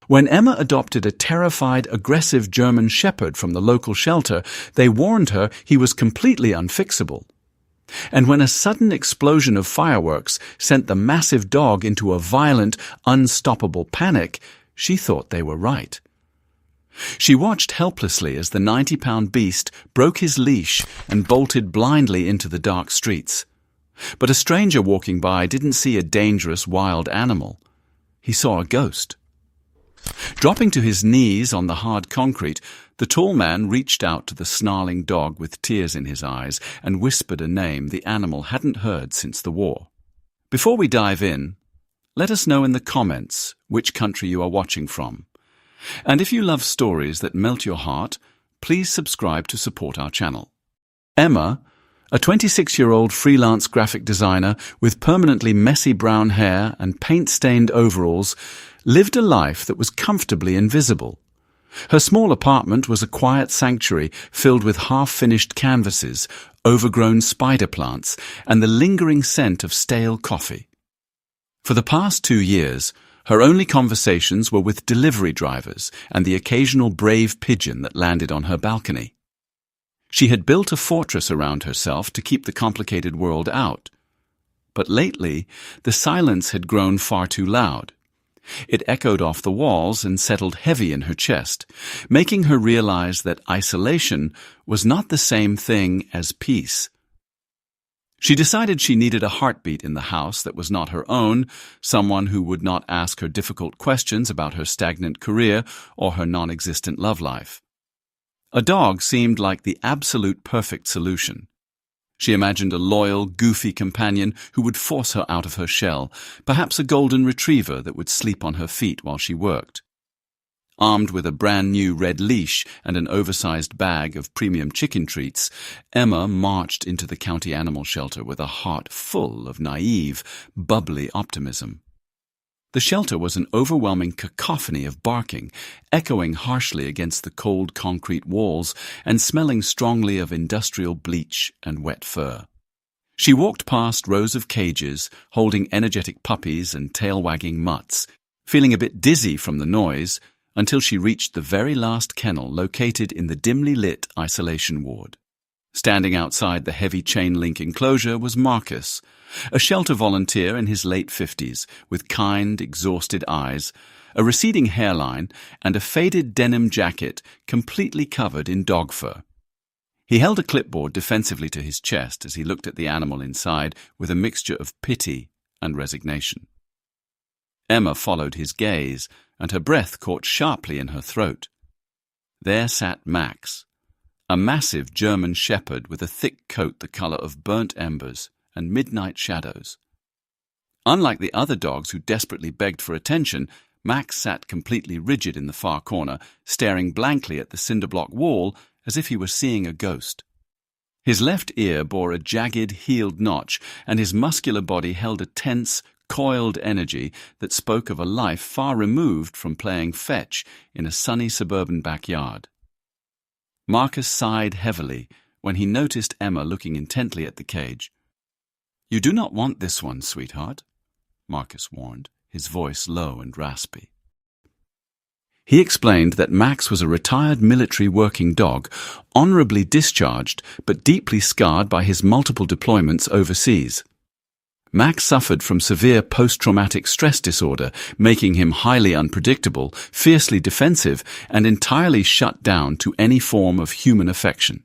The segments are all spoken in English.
When Emma adopted a terrified, aggressive German shepherd from the local shelter, they warned her he was completely unfixable. And when a sudden explosion of fireworks sent the massive dog into a violent, unstoppable panic, she thought they were right. She watched helplessly as the 90-pound beast broke his leash and bolted blindly into the dark streets. But a stranger walking by didn't see a dangerous wild animal. He saw a ghost. Dropping to his knees on the hard concrete, the tall man reached out to the snarling dog with tears in his eyes and whispered a name the animal hadn't heard since the war. Before we dive in, let us know in the comments which country you are watching from. And if you love stories that melt your heart, please subscribe to support our channel. Emma, a 26-year-old freelance graphic designer with permanently messy brown hair and paint-stained overalls, lived a life that was comfortably invisible. Her small apartment was a quiet sanctuary filled with half-finished canvases, overgrown spider plants, and the lingering scent of stale coffee. For the past 2 years, her only conversations were with delivery drivers and the occasional brave pigeon that landed on her balcony. She had built a fortress around herself to keep the complicated world out. But lately, the silence had grown far too loud. It echoed off the walls and settled heavy in her chest, making her realize that isolation was not the same thing as peace. She decided she needed a heartbeat in the house that was not her own, someone who would not ask her difficult questions about her stagnant career or her non-existent love life. A dog seemed like the absolute perfect solution. She imagined a loyal, goofy companion who would force her out of her shell, perhaps a golden retriever that would sleep on her feet while she worked. Armed with a brand-new red leash and an oversized bag of premium chicken treats, Emma marched into the county animal shelter with a heart full of naive, bubbly optimism. The shelter was an overwhelming cacophony of barking, echoing harshly against the cold concrete walls and smelling strongly of industrial bleach and wet fur. She walked past rows of cages holding energetic puppies and tail-wagging mutts, feeling a bit dizzy from the noise, until she reached the very last kennel located in the dimly lit isolation ward. Standing outside the heavy chain-link enclosure was Marcus, a shelter volunteer in his late 50s, with kind, exhausted eyes, a receding hairline, and a faded denim jacket completely covered in dog fur. He held a clipboard defensively to his chest as he looked at the animal inside with a mixture of pity and resignation. Emma followed his gaze, and her breath caught sharply in her throat. There sat Max, a massive German shepherd with a thick coat the color of burnt embers and midnight shadows. Unlike the other dogs who desperately begged for attention, Max sat completely rigid in the far corner, staring blankly at the cinder-block wall as if he were seeing a ghost. His left ear bore a jagged, healed notch, and his muscular body held a tense, coiled energy that spoke of a life far removed from playing fetch in a sunny suburban backyard. Marcus sighed heavily when he noticed Emma looking intently at the cage. "You do not want this one, sweetheart," Marcus warned, his voice low and raspy. He explained that Max was a retired military working dog, honorably discharged but deeply scarred by his multiple deployments overseas. Max suffered from severe post-traumatic stress disorder, making him highly unpredictable, fiercely defensive, and entirely shut down to any form of human affection.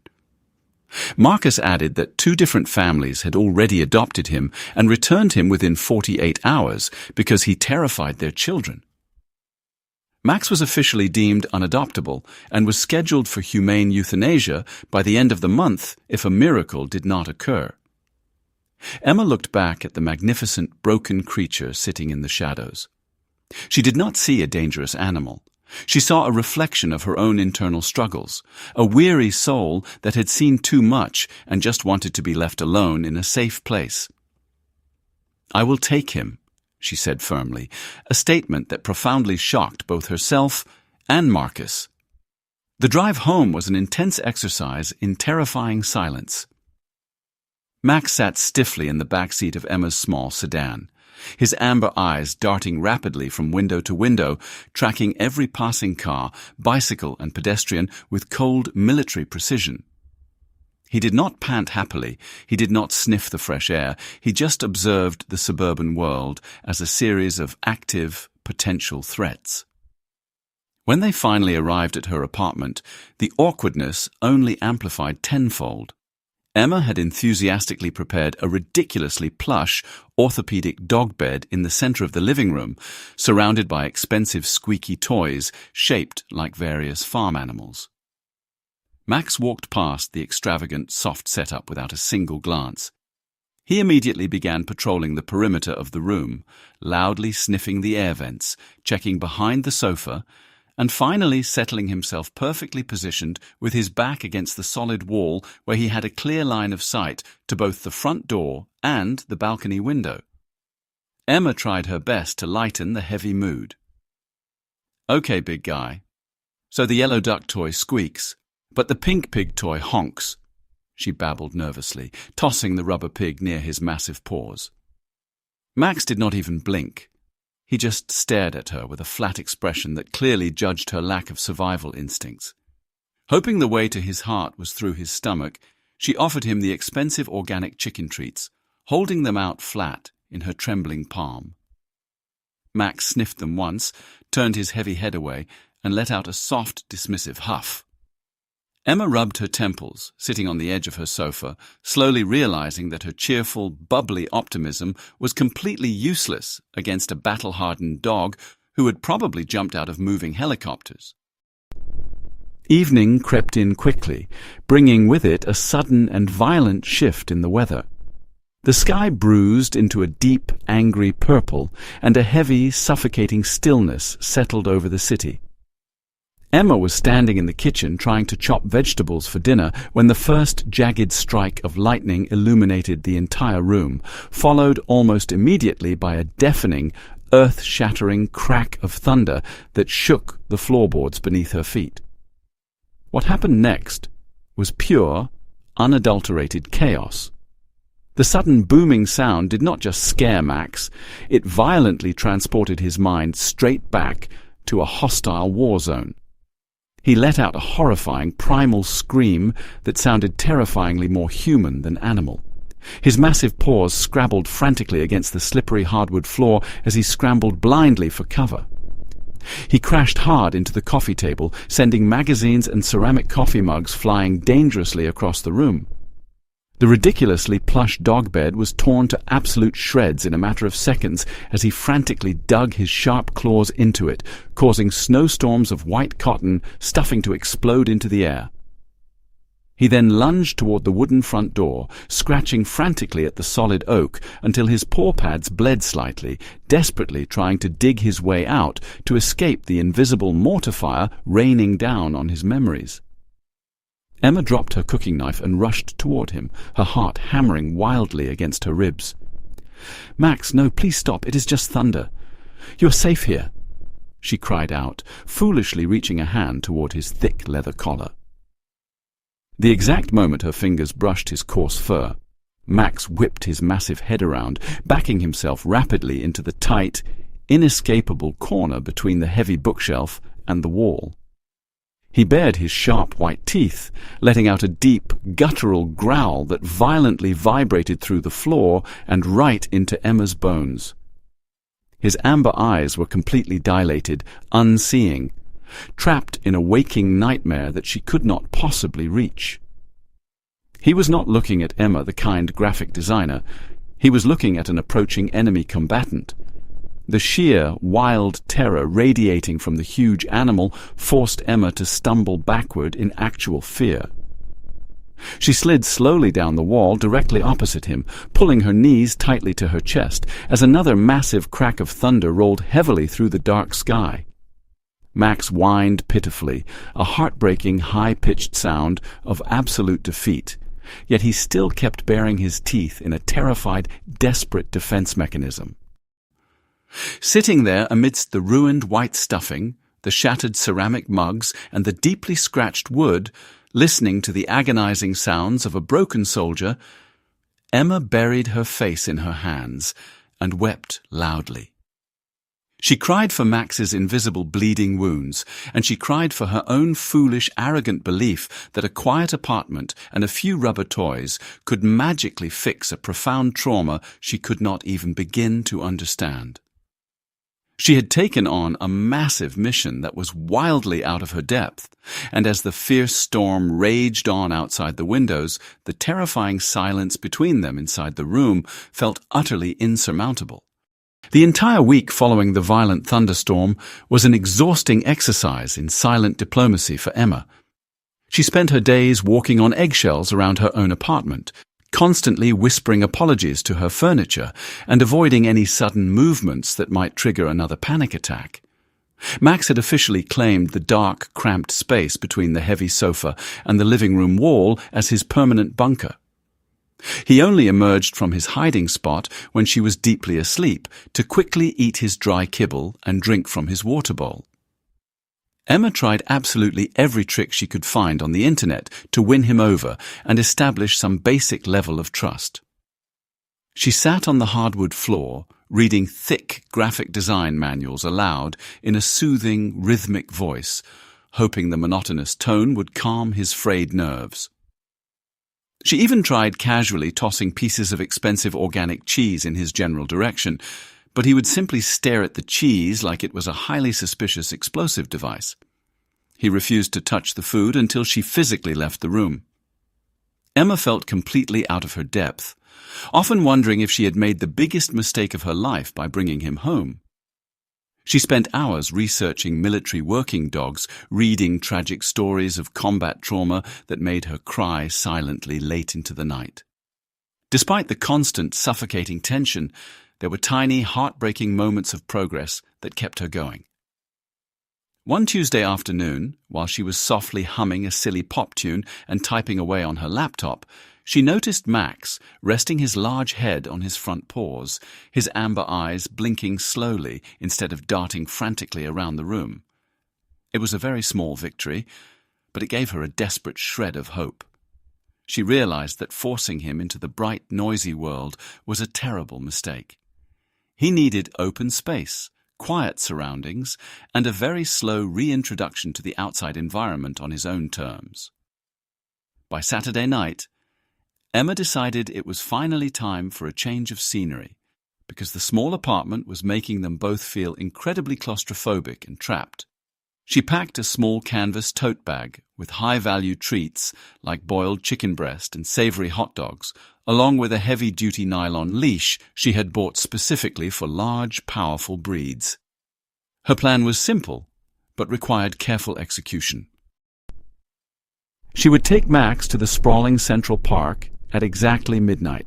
Marcus added that 2 different families had already adopted him and returned him within 48 hours because he terrified their children. Max was officially deemed unadoptable and was scheduled for humane euthanasia by the end of the month if a miracle did not occur. Emma looked back at the magnificent, broken creature sitting in the shadows. She did not see a dangerous animal. She saw a reflection of her own internal struggles, a weary soul that had seen too much and just wanted to be left alone in a safe place. "I will take him," she said firmly, a statement that profoundly shocked both herself and Marcus. The drive home was an intense exercise in terrifying silence. Max sat stiffly in the back seat of Emma's small sedan. his amber eyes darting rapidly from window to window, tracking every passing car, bicycle and pedestrian with cold military precision. He did not pant happily, he did not sniff the fresh air, he just observed the suburban world as a series of active, potential threats. When they finally arrived at her apartment, the awkwardness only amplified tenfold. Emma had enthusiastically prepared a ridiculously plush, orthopedic dog bed in the center of the living room, surrounded by expensive squeaky toys shaped like various farm animals. Max walked past the extravagant, soft setup without a single glance. He immediately began patrolling the perimeter of the room, loudly sniffing the air vents, checking behind the sofa, and finally settling himself perfectly positioned with his back against the solid wall where he had a clear line of sight to both the front door and the balcony window. Emma tried her best to lighten the heavy mood. "Okay, big guy. So the yellow duck toy squeaks, but the pink pig toy honks," she babbled nervously, tossing the rubber pig near his massive paws. Max did not even blink. He just stared at her with a flat expression that clearly judged her lack of survival instincts. Hoping the way to his heart was through his stomach, she offered him the expensive organic chicken treats, holding them out flat in her trembling palm. Max sniffed them once, turned his heavy head away, and let out a soft, dismissive huff. Emma rubbed her temples, sitting on the edge of her sofa, slowly realizing that her cheerful, bubbly optimism was completely useless against a battle-hardened dog who had probably jumped out of moving helicopters. Evening crept in quickly, bringing with it a sudden and violent shift in the weather. The sky bruised into a deep, angry purple, and a heavy, suffocating stillness settled over the city. Emma was standing in the kitchen trying to chop vegetables for dinner when the first jagged strike of lightning illuminated the entire room, followed almost immediately by a deafening, earth-shattering crack of thunder that shook the floorboards beneath her feet. What happened next was pure, unadulterated chaos. The sudden booming sound did not just scare Max, it violently transported his mind straight back to a hostile war zone. He let out a horrifying primal scream that sounded terrifyingly more human than animal. His massive paws scrabbled frantically against the slippery hardwood floor as he scrambled blindly for cover. He crashed hard into the coffee table, sending magazines and ceramic coffee mugs flying dangerously across the room. The ridiculously plush dog bed was torn to absolute shreds in a matter of seconds as he frantically dug his sharp claws into it, causing snowstorms of white cotton stuffing to explode into the air. He then lunged toward the wooden front door, scratching frantically at the solid oak until his paw pads bled slightly, desperately trying to dig his way out to escape the invisible mortar fire raining down on his memories. Emma dropped her cooking knife and rushed toward him, her heart hammering wildly against her ribs. "Max, no, please stop. It is just thunder. You are safe here," she cried out, foolishly reaching a hand toward his thick leather collar. The exact moment her fingers brushed his coarse fur, Max whipped his massive head around, backing himself rapidly into the tight, inescapable corner between the heavy bookshelf and the wall. He bared his sharp white teeth, letting out a deep, guttural growl that violently vibrated through the floor and right into Emma's bones. His amber eyes were completely dilated, unseeing, trapped in a waking nightmare that she could not possibly reach. He was not looking at Emma, the kind graphic designer. He was looking at an approaching enemy combatant. The sheer, wild terror radiating from the huge animal forced Emma to stumble backward in actual fear. She slid slowly down the wall directly opposite him, pulling her knees tightly to her chest as another massive crack of thunder rolled heavily through the dark sky. Max whined pitifully, a heartbreaking, high-pitched sound of absolute defeat, yet he still kept baring his teeth in a terrified, desperate defense mechanism. Sitting there amidst the ruined white stuffing, the shattered ceramic mugs, and the deeply scratched wood, listening to the agonizing sounds of a broken soldier, Emma buried her face in her hands, and wept loudly. She cried for Max's invisible bleeding wounds, and she cried for her own foolish, arrogant belief that a quiet apartment and a few rubber toys could magically fix a profound trauma she could not even begin to understand. She had taken on a massive mission that was wildly out of her depth, and as the fierce storm raged on outside the windows, the terrifying silence between them inside the room felt utterly insurmountable. The entire week following the violent thunderstorm was an exhausting exercise in silent diplomacy for Emma. She spent her days walking on eggshells around her own apartment, constantly whispering apologies to her furniture and avoiding any sudden movements that might trigger another panic attack. Max had officially claimed the dark, cramped space between the heavy sofa and the living room wall as his permanent bunker. He only emerged from his hiding spot when she was deeply asleep to quickly eat his dry kibble and drink from his water bowl. Emma tried absolutely every trick she could find on the internet to win him over and establish some basic level of trust. She sat on the hardwood floor, reading thick graphic design manuals aloud in a soothing, rhythmic voice, hoping the monotonous tone would calm his frayed nerves. She even tried casually tossing pieces of expensive organic cheese in his general direction, but he would simply stare at the cheese like it was a highly suspicious explosive device. He refused to touch the food until she physically left the room. Emma felt completely out of her depth, often wondering if she had made the biggest mistake of her life by bringing him home. She spent hours researching military working dogs, reading tragic stories of combat trauma that made her cry silently late into the night. Despite the constant, suffocating tension, there were tiny, heartbreaking moments of progress that kept her going. One Tuesday afternoon, while she was softly humming a silly pop tune and typing away on her laptop, she noticed Max resting his large head on his front paws, his amber eyes blinking slowly instead of darting frantically around the room. It was a very small victory, but it gave her a desperate shred of hope. She realized that forcing him into the bright, noisy world was a terrible mistake. He needed open space, quiet surroundings, and a very slow reintroduction to the outside environment on his own terms. By Saturday night, Emma decided it was finally time for a change of scenery, because the small apartment was making them both feel incredibly claustrophobic and trapped. She packed a small canvas tote bag with high-value treats like boiled chicken breast and savory hot dogs, along with a heavy-duty nylon leash she had bought specifically for large, powerful breeds. Her plan was simple, but required careful execution. She would take Max to the sprawling Central Park at exactly midnight.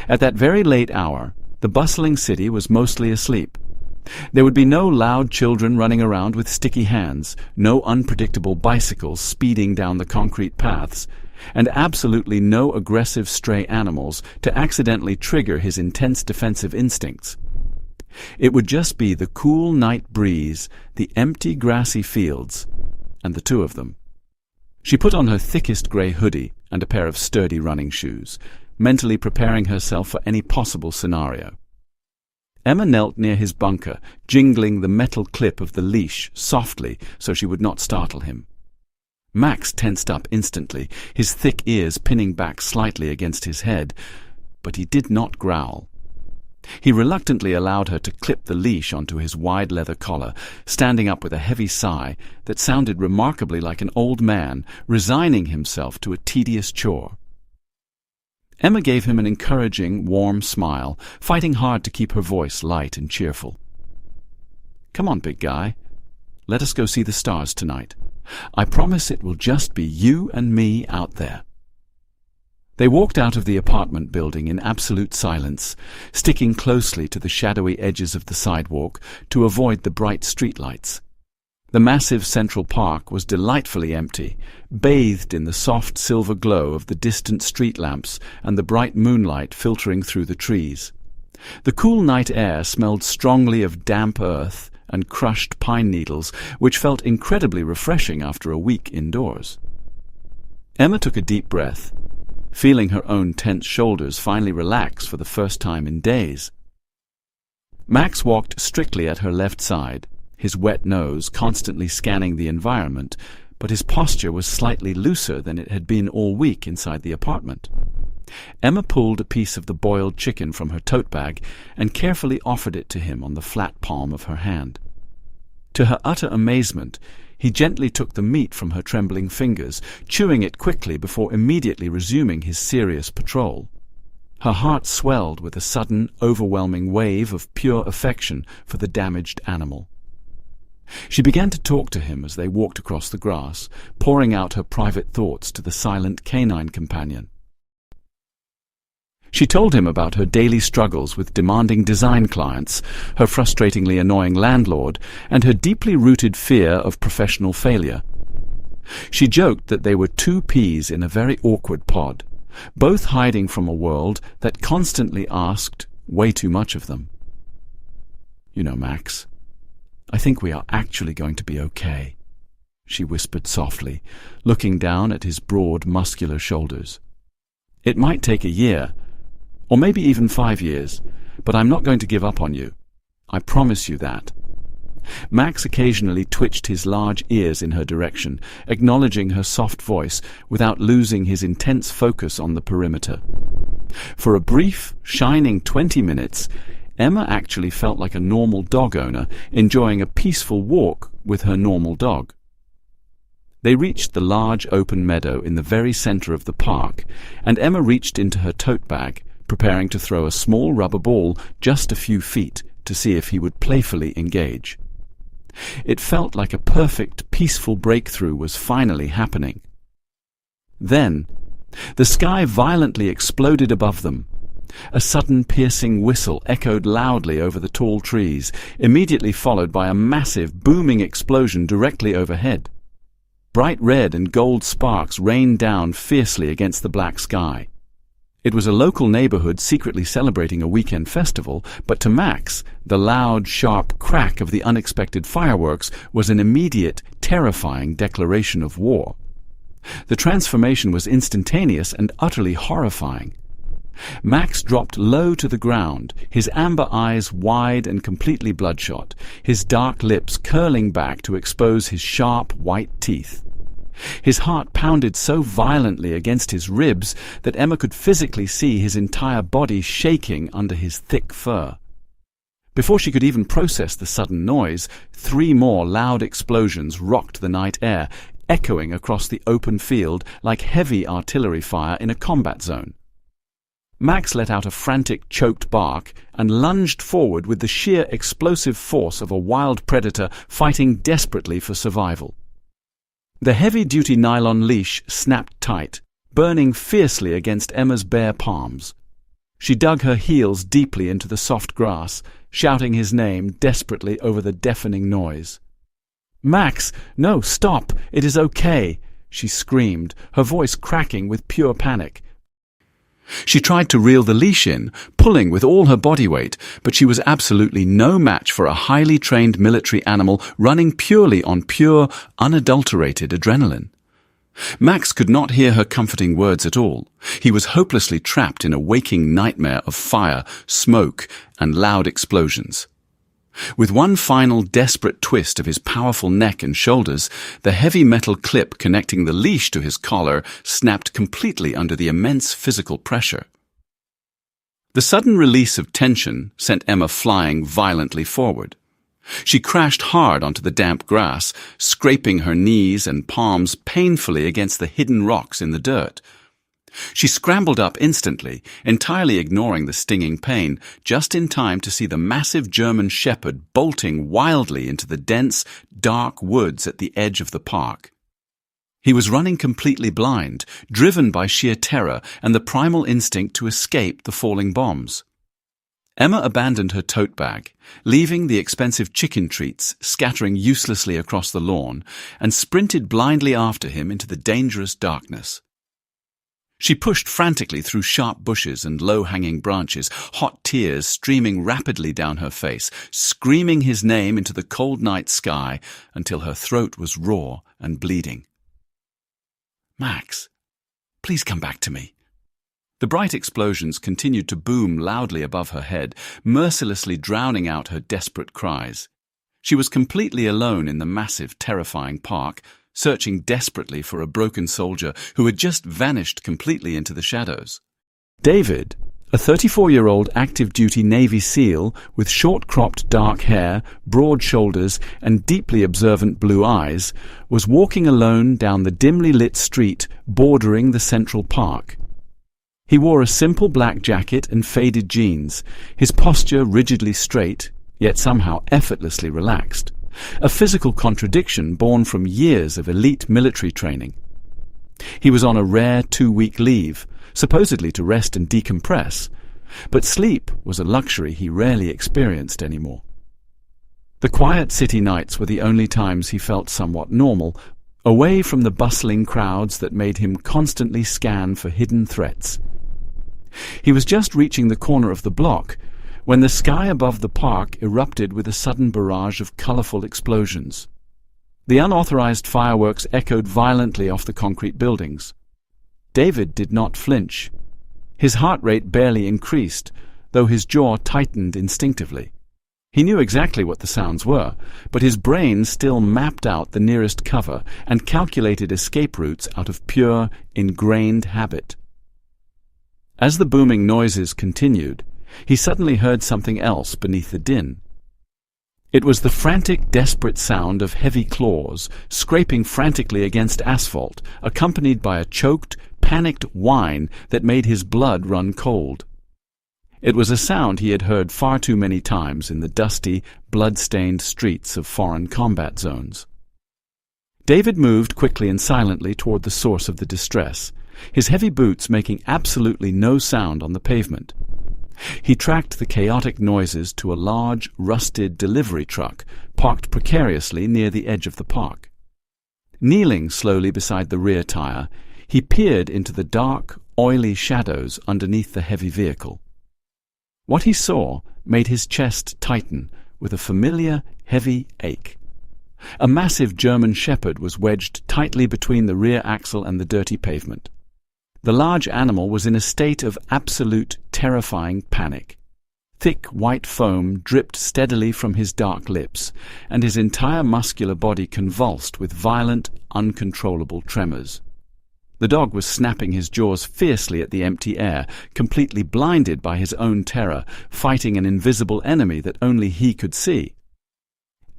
At that very late hour, the bustling city was mostly asleep. There would be no loud children running around with sticky hands, no unpredictable bicycles speeding down the concrete paths, and absolutely no aggressive stray animals to accidentally trigger his intense defensive instincts. It would just be the cool night breeze, the empty grassy fields, and the two of them. She put on her thickest grey hoodie and a pair of sturdy running shoes, mentally preparing herself for any possible scenario. Emma knelt near his bunker, jingling the metal clip of the leash softly so she would not startle him. Max tensed up instantly, his thick ears pinning back slightly against his head, but he did not growl. He reluctantly allowed her to clip the leash onto his wide leather collar, standing up with a heavy sigh that sounded remarkably like an old man resigning himself to a tedious chore. Emma gave him an encouraging, warm smile, fighting hard to keep her voice light and cheerful. "Come on, big guy. Let us go see the stars tonight. I promise it will just be you and me out there." They walked out of the apartment building in absolute silence, sticking closely to the shadowy edges of the sidewalk to avoid the bright streetlights. The massive Central Park was delightfully empty, bathed in the soft silver glow of the distant street lamps and the bright moonlight filtering through the trees. The cool night air smelled strongly of damp earth and crushed pine needles, which felt incredibly refreshing after a week indoors. Emma took a deep breath, feeling her own tense shoulders finally relax for the first time in days. Max walked strictly at her left side, his wet nose constantly scanning the environment, but his posture was slightly looser than it had been all week inside the apartment. Emma pulled a piece of the boiled chicken from her tote bag and carefully offered it to him on the flat palm of her hand. To her utter amazement, he gently took the meat from her trembling fingers, chewing it quickly before immediately resuming his serious patrol. Her heart swelled with a sudden, overwhelming wave of pure affection for the damaged animal. She began to talk to him as they walked across the grass, pouring out her private thoughts to the silent canine companion. She told him about her daily struggles with demanding design clients, her frustratingly annoying landlord, and her deeply rooted fear of professional failure. She joked that they were two peas in a very awkward pod, both hiding from a world that constantly asked way too much of them. "You know, Max, I think we are actually going to be okay," she whispered softly, looking down at his broad, muscular shoulders. "It might take a year, or maybe even 5 years, but I'm not going to give up on you. I promise you that." Max occasionally twitched his large ears in her direction, acknowledging her soft voice without losing his intense focus on the perimeter. For a brief, shining 20 minutes, Emma actually felt like a normal dog owner enjoying a peaceful walk with her normal dog. They reached the large open meadow in the very center of the park, and Emma reached into her tote bag, preparing to throw a small rubber ball just a few feet to see if he would playfully engage. It felt like a perfect, peaceful breakthrough was finally happening. Then, the sky violently exploded above them. A sudden piercing whistle echoed loudly over the tall trees, immediately followed by a massive, booming explosion directly overhead. Bright red and gold sparks rained down fiercely against the black sky. It was a local neighborhood secretly celebrating a weekend festival, but to Max, the loud, sharp crack of the unexpected fireworks was an immediate, terrifying declaration of war. The transformation was instantaneous and utterly horrifying. Max dropped low to the ground, his amber eyes wide and completely bloodshot, his dark lips curling back to expose his sharp, white teeth. His heart pounded so violently against his ribs that Emma could physically see his entire body shaking under his thick fur. Before she could even process the sudden noise, 3 more loud explosions rocked the night air, echoing across the open field like heavy artillery fire in a combat zone. Max let out a frantic, choked bark and lunged forward with the sheer explosive force of a wild predator fighting desperately for survival. The heavy-duty nylon leash snapped tight, burning fiercely against Emma's bare palms. She dug her heels deeply into the soft grass, shouting his name desperately over the deafening noise. "Max, no, stop! It is okay!" she screamed, her voice cracking with pure panic. She tried to reel the leash in, pulling with all her body weight, but she was absolutely no match for a highly trained military animal running purely on pure, unadulterated adrenaline. Max could not hear her comforting words at all. He was hopelessly trapped in a waking nightmare of fire, smoke, and loud explosions. With one final desperate twist of his powerful neck and shoulders, the heavy metal clip connecting the leash to his collar snapped completely under the immense physical pressure. The sudden release of tension sent Emma flying violently forward. She crashed hard onto the damp grass, scraping her knees and palms painfully against the hidden rocks in the dirt. She scrambled up instantly, entirely ignoring the stinging pain, just in time to see the massive German shepherd bolting wildly into the dense, dark woods at the edge of the park. He was running completely blind, driven by sheer terror and the primal instinct to escape the falling bombs. Emma abandoned her tote bag, leaving the expensive chicken treats scattering uselessly across the lawn, and sprinted blindly after him into the dangerous darkness. She pushed frantically through sharp bushes and low-hanging branches, hot tears streaming rapidly down her face, screaming his name into the cold night sky until her throat was raw and bleeding. "Max, please come back to me." The bright explosions continued to boom loudly above her head, mercilessly drowning out her desperate cries. She was completely alone in the massive, terrifying park, searching desperately for a broken soldier who had just vanished completely into the shadows. David, a 34-year-old active-duty Navy SEAL with short-cropped dark hair, broad shoulders, and deeply observant blue eyes, was walking alone down the dimly lit street bordering the Central Park. He wore a simple black jacket and faded jeans, his posture rigidly straight, yet somehow effortlessly relaxed, a physical contradiction born from years of elite military training. He was on a rare 2-week leave, supposedly to rest and decompress, but sleep was a luxury he rarely experienced anymore. The quiet city nights were the only times he felt somewhat normal, away from the bustling crowds that made him constantly scan for hidden threats. He was just reaching the corner of the block when the sky above the park erupted with a sudden barrage of colorful explosions. The unauthorized fireworks echoed violently off the concrete buildings. David did not flinch. His heart rate barely increased, though his jaw tightened instinctively. He knew exactly what the sounds were, but his brain still mapped out the nearest cover and calculated escape routes out of pure, ingrained habit. As the booming noises continued, he suddenly heard something else beneath the din. It was the frantic, desperate sound of heavy claws scraping frantically against asphalt, accompanied by a choked, panicked whine that made his blood run cold. It was a sound he had heard far too many times in the dusty, blood-stained streets of foreign combat zones. David moved quickly and silently toward the source of the distress, his heavy boots making absolutely no sound on the pavement. He tracked the chaotic noises to a large, rusted delivery truck parked precariously near the edge of the park. Kneeling slowly beside the rear tire, he peered into the dark, oily shadows underneath the heavy vehicle. What he saw made his chest tighten with a familiar, heavy ache. A massive German shepherd was wedged tightly between the rear axle and the dirty pavement. The large animal was in a state of absolute, terrifying panic. Thick white foam dripped steadily from his dark lips, and his entire muscular body convulsed with violent, uncontrollable tremors. The dog was snapping his jaws fiercely at the empty air, completely blinded by his own terror, fighting an invisible enemy that only he could see.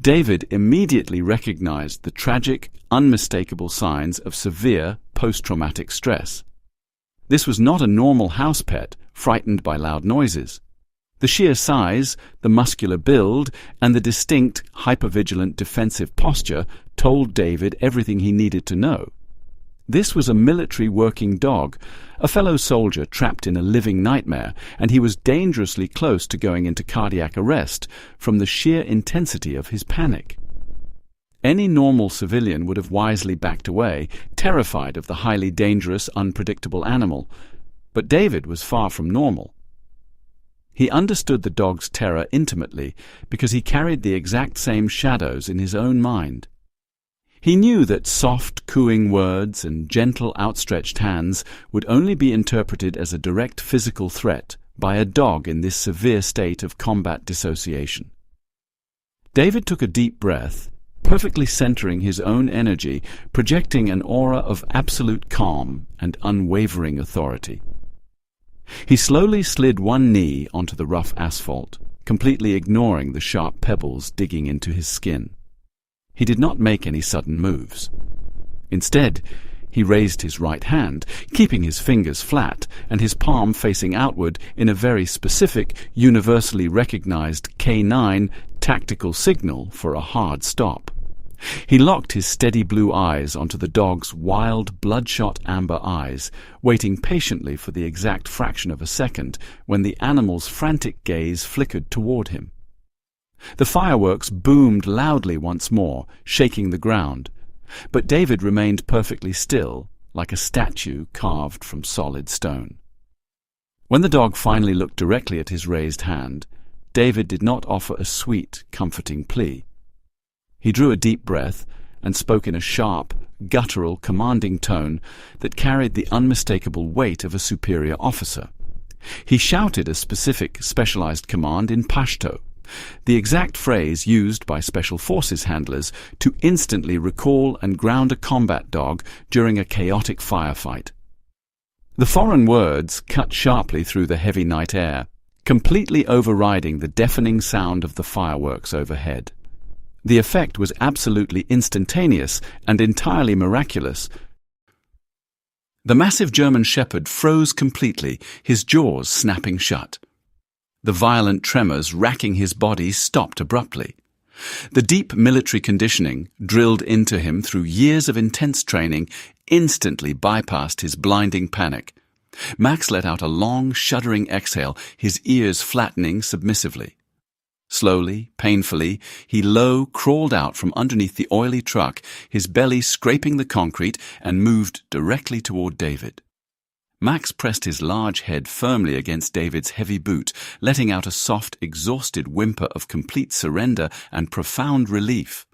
David immediately recognized the tragic, unmistakable signs of severe post-traumatic stress. This was not a normal house pet, frightened by loud noises. The sheer size, the muscular build, and the distinct, hypervigilant defensive posture told David everything he needed to know. This was a military working dog, a fellow soldier trapped in a living nightmare, and he was dangerously close to going into cardiac arrest from the sheer intensity of his panic. Any normal civilian would have wisely backed away, terrified of the highly dangerous, unpredictable animal. But David was far from normal. He understood the dog's terror intimately because he carried the exact same shadows in his own mind. He knew that soft, cooing words and gentle, outstretched hands would only be interpreted as a direct physical threat by a dog in this severe state of combat dissociation. David took a deep breath, perfectly centering his own energy, projecting an aura of absolute calm and unwavering authority. He slowly slid one knee onto the rough asphalt, completely ignoring the sharp pebbles digging into his skin. He did not make any sudden moves. Instead, he raised his right hand, keeping his fingers flat and his palm facing outward in a very specific, universally recognized K9 tactical signal for a hard stop. He locked his steady blue eyes onto the dog's wild, bloodshot amber eyes, waiting patiently for the exact fraction of a second when the animal's frantic gaze flickered toward him. The fireworks boomed loudly once more, shaking the ground, but David remained perfectly still, like a statue carved from solid stone. When the dog finally looked directly at his raised hand, David did not offer a sweet, comforting plea. He drew a deep breath and spoke in a sharp, guttural, commanding tone that carried the unmistakable weight of a superior officer. He shouted a specific, specialized command in Pashto, the exact phrase used by Special Forces handlers to instantly recall and ground a combat dog during a chaotic firefight. The foreign words cut sharply through the heavy night air, completely overriding the deafening sound of the fireworks overhead. The effect was absolutely instantaneous and entirely miraculous. The massive German shepherd froze completely, his jaws snapping shut. The violent tremors racking his body stopped abruptly. The deep military conditioning, drilled into him through years of intense training, instantly bypassed his blinding panic. Max let out a long, shuddering exhale, his ears flattening submissively. Slowly, painfully, he crawled out from underneath the oily truck, his belly scraping the concrete, and moved directly toward David. Max pressed his large head firmly against David's heavy boot, letting out a soft, exhausted whimper of complete surrender and profound relief.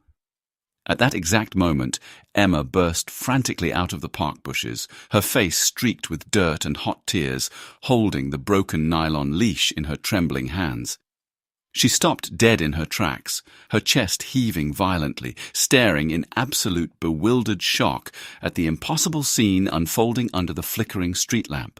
At that exact moment, Emma burst frantically out of the park bushes, her face streaked with dirt and hot tears, holding the broken nylon leash in her trembling hands. She stopped dead in her tracks, her chest heaving violently, staring in absolute bewildered shock at the impossible scene unfolding under the flickering street lamp.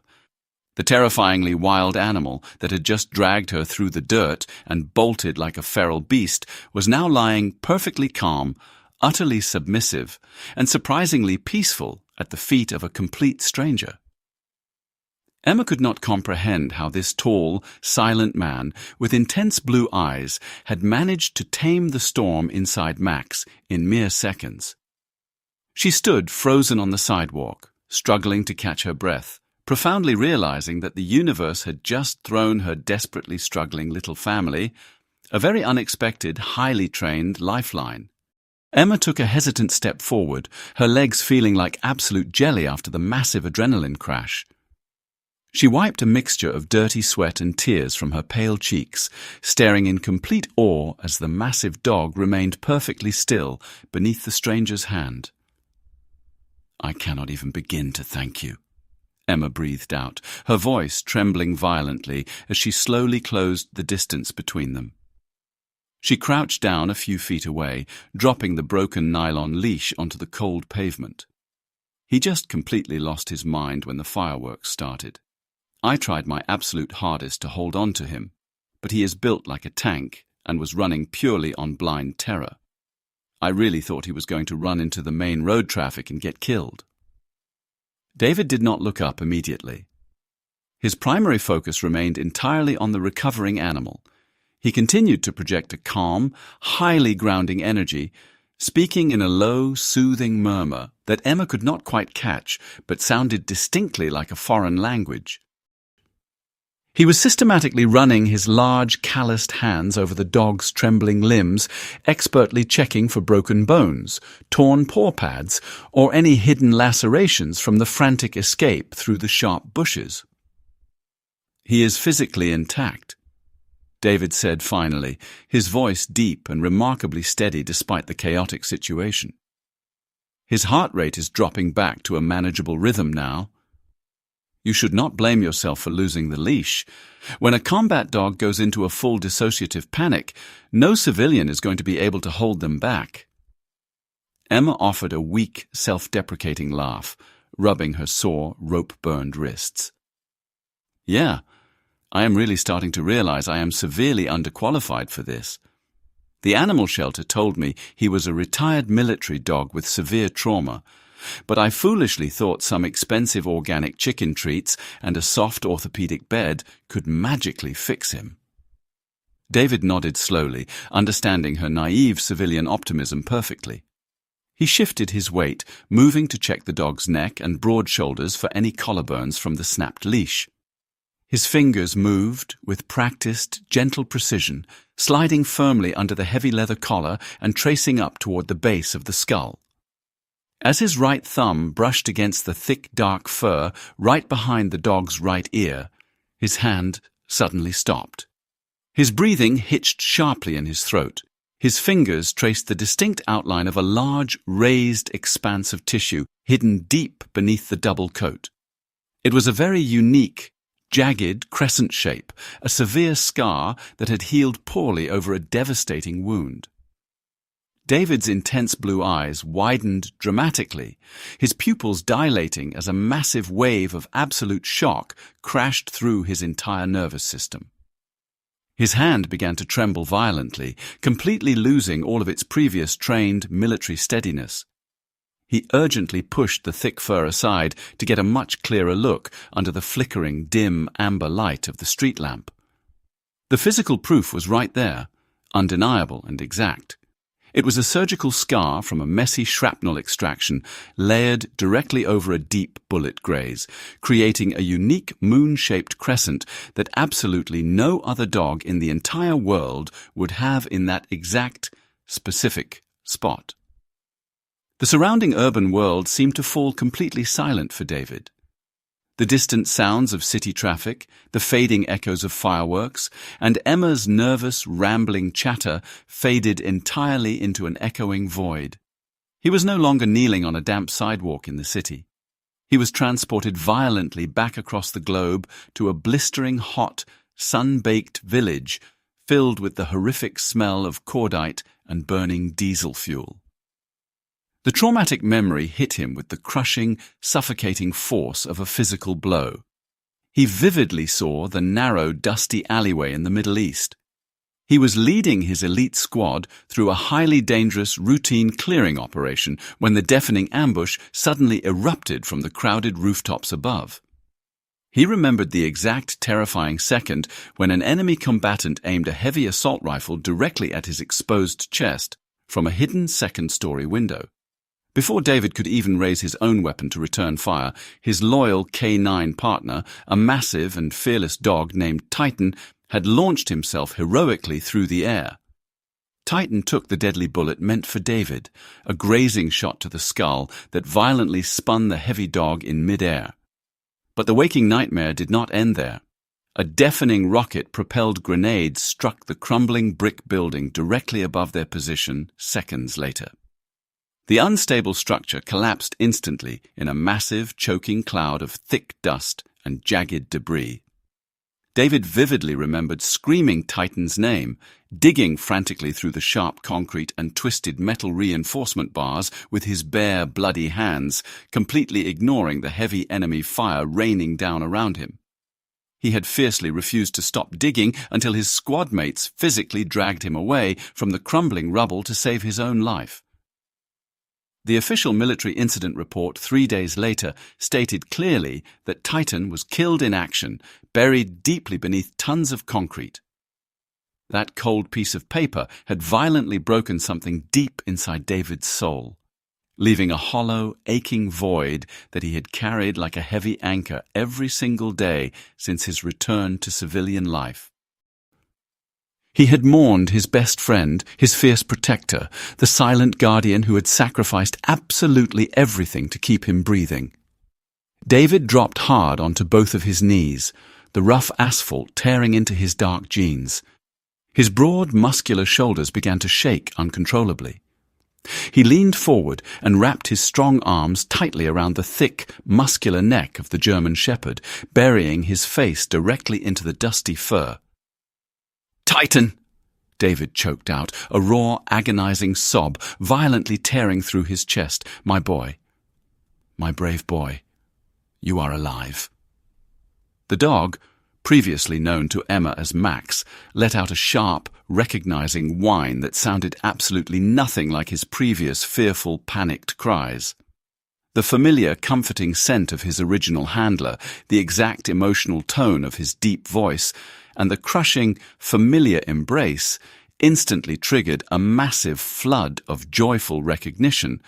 The terrifyingly wild animal that had just dragged her through the dirt and bolted like a feral beast was now lying perfectly calm, utterly submissive, and surprisingly peaceful at the feet of a complete stranger. Emma could not comprehend how this tall, silent man with intense blue eyes had managed to tame the storm inside Max in mere seconds. She stood frozen on the sidewalk, struggling to catch her breath, profoundly realizing that the universe had just thrown her desperately struggling little family a very unexpected, highly trained lifeline. Emma took a hesitant step forward, her legs feeling like absolute jelly after the massive adrenaline crash. She wiped a mixture of dirty sweat and tears from her pale cheeks, staring in complete awe as the massive dog remained perfectly still beneath the stranger's hand. "I cannot even begin to thank you," Emma breathed out, her voice trembling violently as she slowly closed the distance between them. She crouched down a few feet away, dropping the broken nylon leash onto the cold pavement. He just completely lost his mind when the fireworks started. I tried my absolute hardest to hold on to him, but he is built like a tank and was running purely on blind terror. I really thought he was going to run into the main road traffic and get killed. David did not look up immediately. His primary focus remained entirely on the recovering animal. He continued to project a calm, highly grounding energy, speaking in a low, soothing murmur that Emma could not quite catch but sounded distinctly like a foreign language. He was systematically running his large, calloused hands over the dog's trembling limbs, expertly checking for broken bones, torn paw pads, or any hidden lacerations from the frantic escape through the sharp bushes. "He is physically intact," David said finally, his voice deep and remarkably steady despite the chaotic situation. "His heart rate is dropping back to a manageable rhythm now. You should not blame yourself for losing the leash. When a combat dog goes into a full dissociative panic, no civilian is going to be able to hold them back." Emma offered a weak, self-deprecating laugh, rubbing her sore, rope-burned wrists. "Yeah, I am really starting to realize I am severely underqualified for this. The animal shelter told me he was a retired military dog with severe trauma, but I foolishly thought some expensive organic chicken treats and a soft orthopedic bed could magically fix him." David nodded slowly, understanding her naive civilian optimism perfectly. He shifted his weight, moving to check the dog's neck and broad shoulders for any collarbones from the snapped leash. His fingers moved with practiced, gentle precision, sliding firmly under the heavy leather collar and tracing up toward the base of the skull. As his right thumb brushed against the thick, dark fur right behind the dog's right ear, his hand suddenly stopped. His breathing hitched sharply in his throat. His fingers traced the distinct outline of a large, raised expanse of tissue hidden deep beneath the double coat. It was a very unique, jagged crescent shape, a severe scar that had healed poorly over a devastating wound. David's intense blue eyes widened dramatically, his pupils dilating as a massive wave of absolute shock crashed through his entire nervous system. His hand began to tremble violently, completely losing all of its previous trained military steadiness. He urgently pushed the thick fur aside to get a much clearer look under the flickering, dim amber light of the street lamp. The physical proof was right there, undeniable and exact. It was a surgical scar from a messy shrapnel extraction layered directly over a deep bullet graze, creating a unique moon-shaped crescent that absolutely no other dog in the entire world would have in that exact, specific spot. The surrounding urban world seemed to fall completely silent for David. The distant sounds of city traffic, the fading echoes of fireworks, and Emma's nervous, rambling chatter faded entirely into an echoing void. He was no longer kneeling on a damp sidewalk in the city. He was transported violently back across the globe to a blistering hot, sun-baked village filled with the horrific smell of cordite and burning diesel fuel. The traumatic memory hit him with the crushing, suffocating force of a physical blow. He vividly saw the narrow, dusty alleyway in the Middle East. He was leading his elite squad through a highly dangerous, routine clearing operation when the deafening ambush suddenly erupted from the crowded rooftops above. He remembered the exact terrifying second when an enemy combatant aimed a heavy assault rifle directly at his exposed chest from a hidden second-story window. Before David could even raise his own weapon to return fire, his loyal K9 partner, a massive and fearless dog named Titan, had launched himself heroically through the air. Titan took the deadly bullet meant for David, a grazing shot to the skull that violently spun the heavy dog in mid-air. But the waking nightmare did not end there. A deafening rocket-propelled grenade struck the crumbling brick building directly above their position seconds later. The unstable structure collapsed instantly in a massive, choking cloud of thick dust and jagged debris. David vividly remembered screaming Titan's name, digging frantically through the sharp concrete and twisted metal reinforcement bars with his bare, bloody hands, completely ignoring the heavy enemy fire raining down around him. He had fiercely refused to stop digging until his squad mates physically dragged him away from the crumbling rubble to save his own life. The official military incident report 3 days later stated clearly that Titan was killed in action, buried deeply beneath tons of concrete. That cold piece of paper had violently broken something deep inside David's soul, leaving a hollow, aching void that he had carried like a heavy anchor every single day since his return to civilian life. He had mourned his best friend, his fierce protector, the silent guardian who had sacrificed absolutely everything to keep him breathing. David dropped hard onto both of his knees, the rough asphalt tearing into his dark jeans. His broad, muscular shoulders began to shake uncontrollably. He leaned forward and wrapped his strong arms tightly around the thick, muscular neck of the German shepherd, burying his face directly into the dusty fur. "Titan!" David choked out, a raw, agonizing sob violently tearing through his chest. "My boy, my brave boy, you are alive." The dog, previously known to Emma as Max, let out a sharp, recognizing whine that sounded absolutely nothing like his previous fearful, panicked cries. The familiar, comforting scent of his original handler, the exact emotional tone of his deep voice, and the crushing, familiar embrace instantly triggered a massive flood of joyful recognition.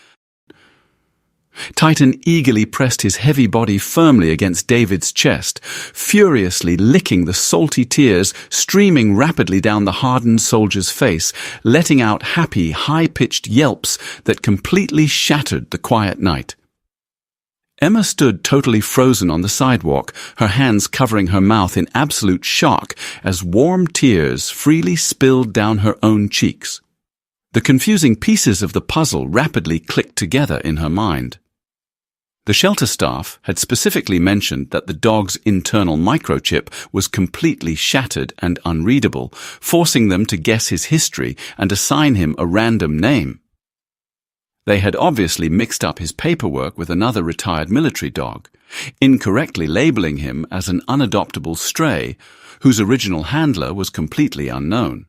Titan eagerly pressed his heavy body firmly against David's chest, furiously licking the salty tears streaming rapidly down the hardened soldier's face, letting out happy, high-pitched yelps that completely shattered the quiet night. Emma stood totally frozen on the sidewalk, her hands covering her mouth in absolute shock as warm tears freely spilled down her own cheeks. The confusing pieces of the puzzle rapidly clicked together in her mind. The shelter staff had specifically mentioned that the dog's internal microchip was completely shattered and unreadable, forcing them to guess his history and assign him a random name. They had obviously mixed up his paperwork with another retired military dog, incorrectly labeling him as an unadoptable stray, whose original handler was completely unknown.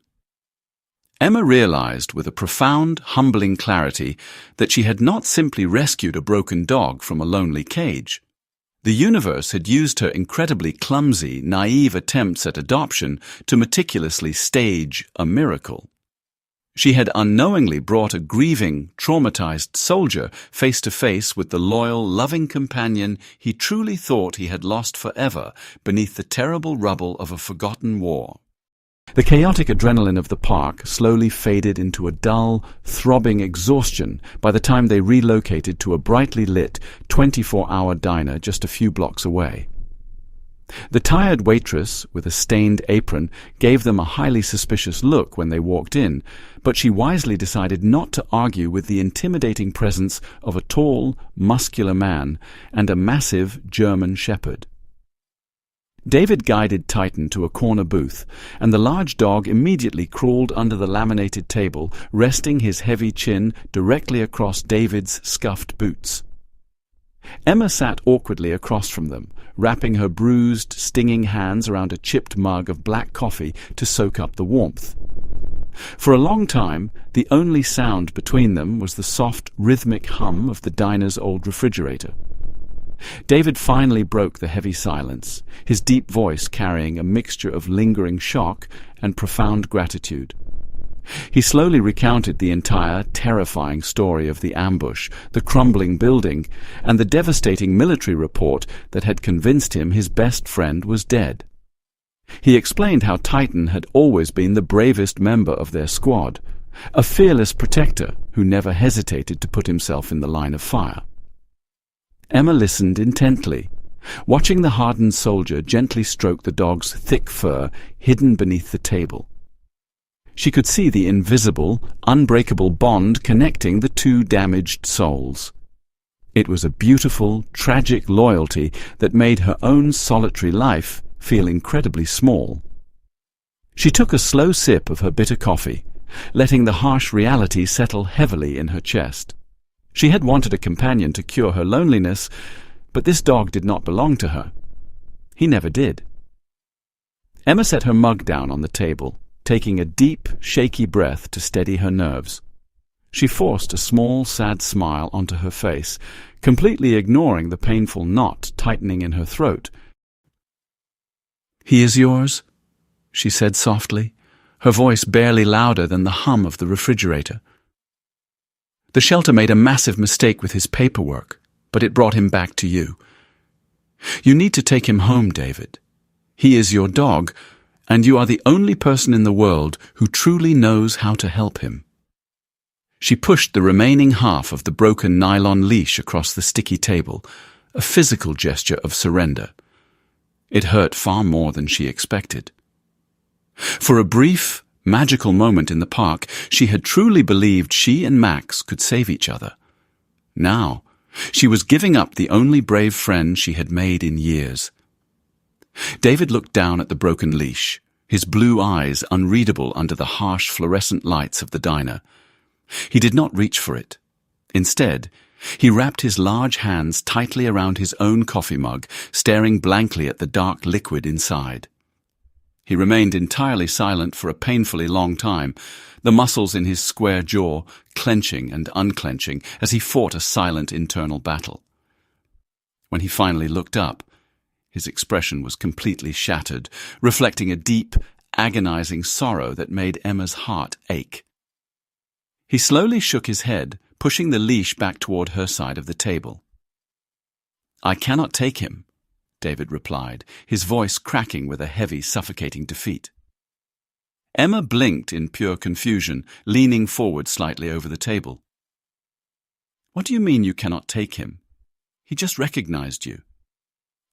Emma realized with a profound, humbling clarity that she had not simply rescued a broken dog from a lonely cage. The universe had used her incredibly clumsy, naive attempts at adoption to meticulously stage a miracle. She had unknowingly brought a grieving, traumatized soldier face to face with the loyal, loving companion he truly thought he had lost forever beneath the terrible rubble of a forgotten war. The chaotic adrenaline of the park slowly faded into a dull, throbbing exhaustion by the time they relocated to a brightly lit, 24-hour diner just a few blocks away. The tired waitress, with a stained apron, gave them a highly suspicious look when they walked in, but she wisely decided not to argue with the intimidating presence of a tall, muscular man and a massive German shepherd. David guided Titan to a corner booth, and the large dog immediately crawled under the laminated table, resting his heavy chin directly across David's scuffed boots. Emma sat awkwardly across from them, wrapping her bruised, stinging hands around a chipped mug of black coffee to soak up the warmth. For a long time, the only sound between them was the soft, rhythmic hum of the diner's old refrigerator. David finally broke the heavy silence, his deep voice carrying a mixture of lingering shock and profound gratitude. He slowly recounted the entire, terrifying story of the ambush, the crumbling building, and the devastating military report that had convinced him his best friend was dead. He explained how Titan had always been the bravest member of their squad, a fearless protector who never hesitated to put himself in the line of fire. Emma listened intently, watching the hardened soldier gently stroke the dog's thick fur hidden beneath the table. She could see the invisible, unbreakable bond connecting the two damaged souls. It was a beautiful, tragic loyalty that made her own solitary life feel incredibly small. She took a slow sip of her bitter coffee, letting the harsh reality settle heavily in her chest. She had wanted a companion to cure her loneliness, but this dog did not belong to her. He never did. Emma set her mug down on the table, taking a deep, shaky breath to steady her nerves. She forced a small, sad smile onto her face, completely ignoring the painful knot tightening in her throat. "He is yours?" she said softly, her voice barely louder than the hum of the refrigerator. The shelter made a massive mistake with his paperwork, but it brought him back to you. You need to take him home, David. He is your dog, and you are the only person in the world who truly knows how to help him. She pushed the remaining half of the broken nylon leash across the sticky table, a physical gesture of surrender. It hurt far more than she expected. For a brief, magical moment in the park, she had truly believed she and Max could save each other. Now, she was giving up the only brave friend she had made in years. David looked down at the broken leash, his blue eyes unreadable under the harsh fluorescent lights of the diner. He did not reach for it. Instead, he wrapped his large hands tightly around his own coffee mug, staring blankly at the dark liquid inside. He remained entirely silent for a painfully long time, the muscles in his square jaw clenching and unclenching as he fought a silent internal battle. When he finally looked up, his expression was completely shattered, reflecting a deep, agonizing sorrow that made Emma's heart ache. He slowly shook his head, pushing the leash back toward her side of the table. "I cannot take him," David replied, his voice cracking with a heavy, suffocating defeat. Emma blinked in pure confusion, leaning forward slightly over the table. "What do you mean you cannot take him? He just recognized you.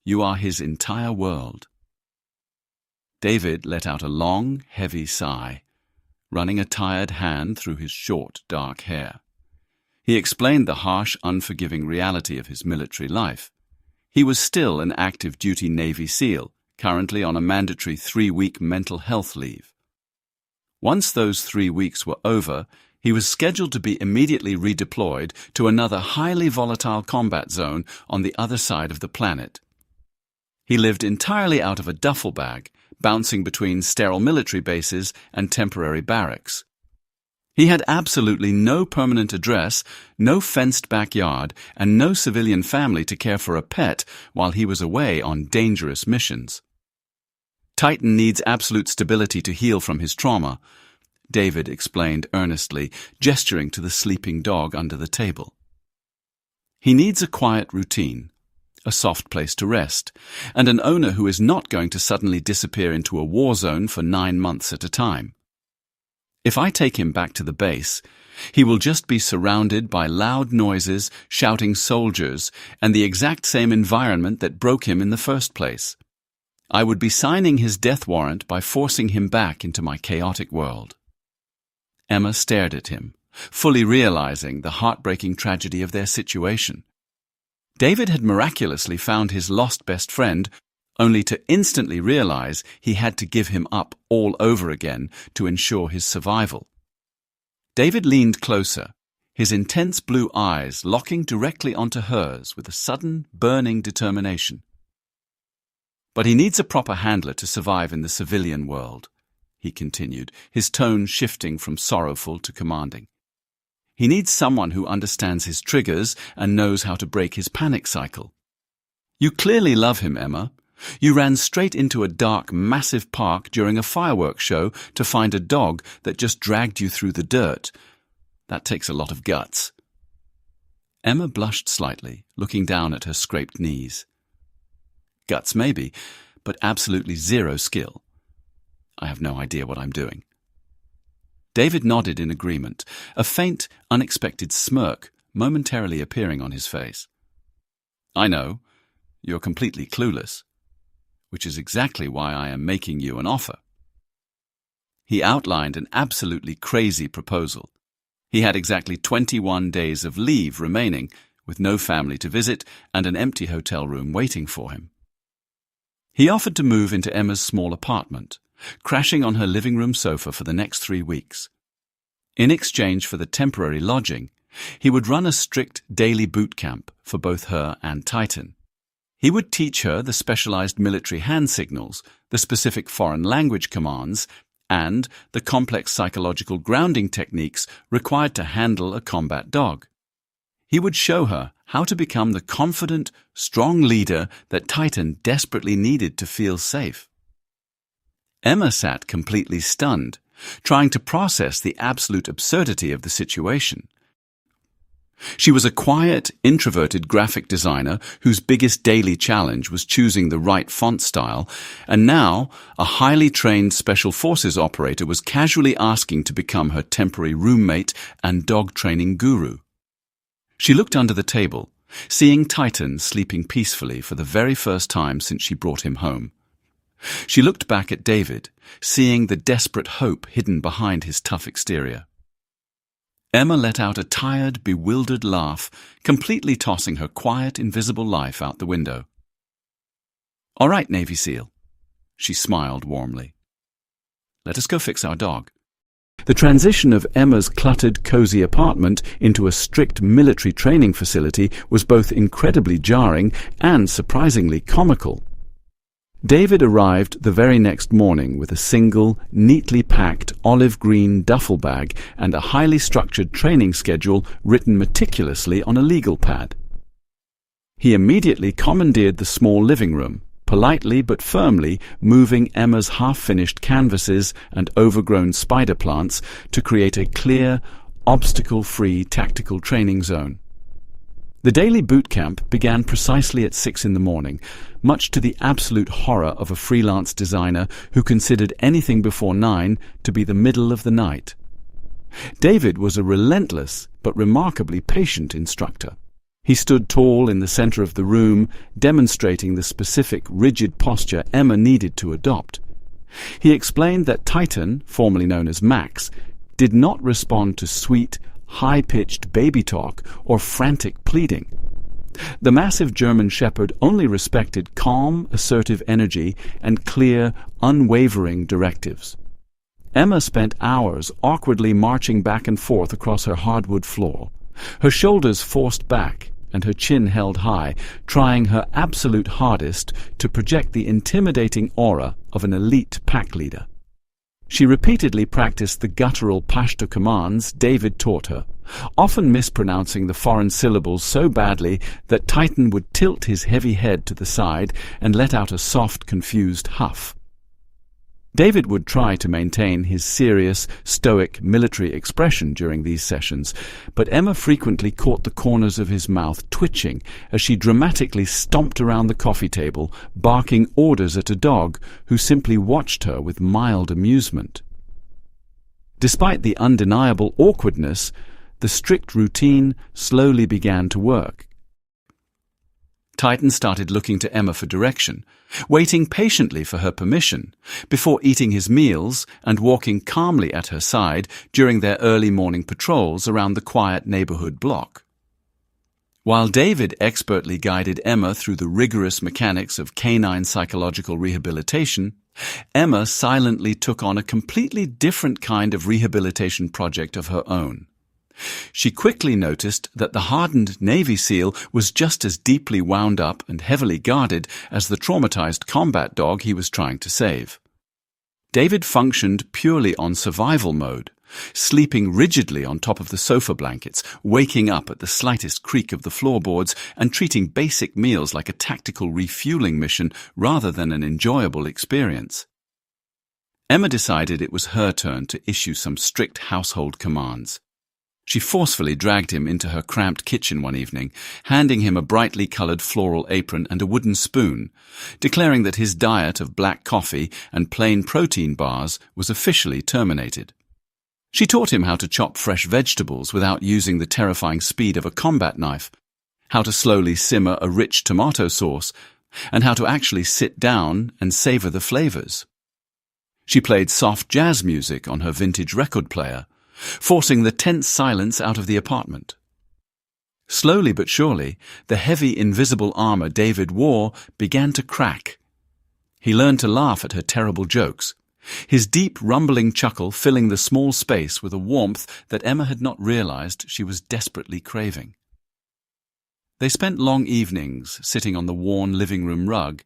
You are his entire world." David let out a long, heavy sigh, running a tired hand through his short, dark hair. He explained the harsh, unforgiving reality of his military life. He was still an active-duty Navy SEAL, currently on a mandatory 3-week mental health leave. Once those 3 weeks were over, he was scheduled to be immediately redeployed to another highly volatile combat zone on the other side of the planet. He lived entirely out of a duffel bag, bouncing between sterile military bases and temporary barracks. He had absolutely no permanent address, no fenced backyard, and no civilian family to care for a pet while he was away on dangerous missions. Titan needs absolute stability to heal from his trauma, David explained earnestly, gesturing to the sleeping dog under the table. He needs a quiet routine, a soft place to rest, and an owner who is not going to suddenly disappear into a war zone for 9 months at a time. If I take him back to the base, he will just be surrounded by loud noises, shouting soldiers, and the exact same environment that broke him in the first place. I would be signing his death warrant by forcing him back into my chaotic world. Emma stared at him, fully realizing the heartbreaking tragedy of their situation. David had miraculously found his lost best friend, only to instantly realize he had to give him up all over again to ensure his survival. David leaned closer, his intense blue eyes locking directly onto hers with a sudden, burning determination. But he needs a proper handler to survive in the civilian world, he continued, his tone shifting from sorrowful to commanding. He needs someone who understands his triggers and knows how to break his panic cycle. You clearly love him, Emma. You ran straight into a dark, massive park during a fireworks show to find a dog that just dragged you through the dirt. That takes a lot of guts. Emma blushed slightly, looking down at her scraped knees. Guts maybe, but absolutely zero skill. I have no idea what I'm doing. David nodded in agreement, a faint, unexpected smirk momentarily appearing on his face. I know, you're completely clueless, which is exactly why I am making you an offer. He outlined an absolutely crazy proposal. He had exactly 21 days of leave remaining, with no family to visit and an empty hotel room waiting for him. He offered to move into Emma's small apartment, crashing on her living room sofa for the next 3 weeks. In exchange for the temporary lodging, he would run a strict daily boot camp for both her and Titan. He would teach her the specialized military hand signals, the specific foreign language commands, and the complex psychological grounding techniques required to handle a combat dog. He would show her how to become the confident, strong leader that Titan desperately needed to feel safe. Emma sat completely stunned, trying to process the absolute absurdity of the situation. She was a quiet, introverted graphic designer whose biggest daily challenge was choosing the right font style, and now a highly trained special forces operator was casually asking to become her temporary roommate and dog training guru. She looked under the table, seeing Titan sleeping peacefully for the very first time since she brought him home. She looked back at David, seeing the desperate hope hidden behind his tough exterior. Emma let out a tired, bewildered laugh, completely tossing her quiet, invisible life out the window. "All right, Navy SEAL," she smiled warmly. "Let us go fix our dog." The transition of Emma's cluttered, cozy apartment into a strict military training facility was both incredibly jarring and surprisingly comical. David arrived the very next morning with a single, neatly packed olive-green duffel bag and a highly structured training schedule written meticulously on a legal pad. He immediately commandeered the small living room, politely but firmly moving Emma's half-finished canvases and overgrown spider plants to create a clear, obstacle-free tactical training zone. The daily boot camp began precisely at 6 in the morning, much to the absolute horror of a freelance designer who considered anything before 9 to be the middle of the night. David was a relentless but remarkably patient instructor. He stood tall in the center of the room, demonstrating the specific rigid posture Emma needed to adopt. He explained that Titan, formerly known as Max, did not respond to sweet, high-pitched baby talk or frantic pleading. The massive German Shepherd only respected calm, assertive energy and clear, unwavering directives. Emma spent hours awkwardly marching back and forth across her hardwood floor, her shoulders forced back and her chin held high, trying her absolute hardest to project the intimidating aura of an elite pack leader. She repeatedly practiced the guttural Pashto commands David taught her, often mispronouncing the foreign syllables so badly that Titan would tilt his heavy head to the side and let out a soft, confused huff. David would try to maintain his serious, stoic military expression during these sessions, but Emma frequently caught the corners of his mouth twitching as she dramatically stomped around the coffee table, barking orders at a dog who simply watched her with mild amusement. Despite the undeniable awkwardness, the strict routine slowly began to work. Titan started looking to Emma for direction, waiting patiently for her permission, before eating his meals and walking calmly at her side during their early morning patrols around the quiet neighborhood block. While David expertly guided Emma through the rigorous mechanics of canine psychological rehabilitation, Emma silently took on a completely different kind of rehabilitation project of her own. She quickly noticed that the hardened Navy SEAL was just as deeply wound up and heavily guarded as the traumatized combat dog he was trying to save. David functioned purely on survival mode, sleeping rigidly on top of the sofa blankets, waking up at the slightest creak of the floorboards, and treating basic meals like a tactical refueling mission rather than an enjoyable experience. Emma decided it was her turn to issue some strict household commands. She forcefully dragged him into her cramped kitchen one evening, handing him a brightly colored floral apron and a wooden spoon, declaring that his diet of black coffee and plain protein bars was officially terminated. She taught him how to chop fresh vegetables without using the terrifying speed of a combat knife, how to slowly simmer a rich tomato sauce, and how to actually sit down and savor the flavors. She played soft jazz music on her vintage record player, forcing the tense silence out of the apartment. Slowly but surely, the heavy invisible armor David wore began to crack. He learned to laugh at her terrible jokes, his deep rumbling chuckle filling the small space with a warmth that Emma had not realized she was desperately craving. They spent long evenings sitting on the worn living room rug,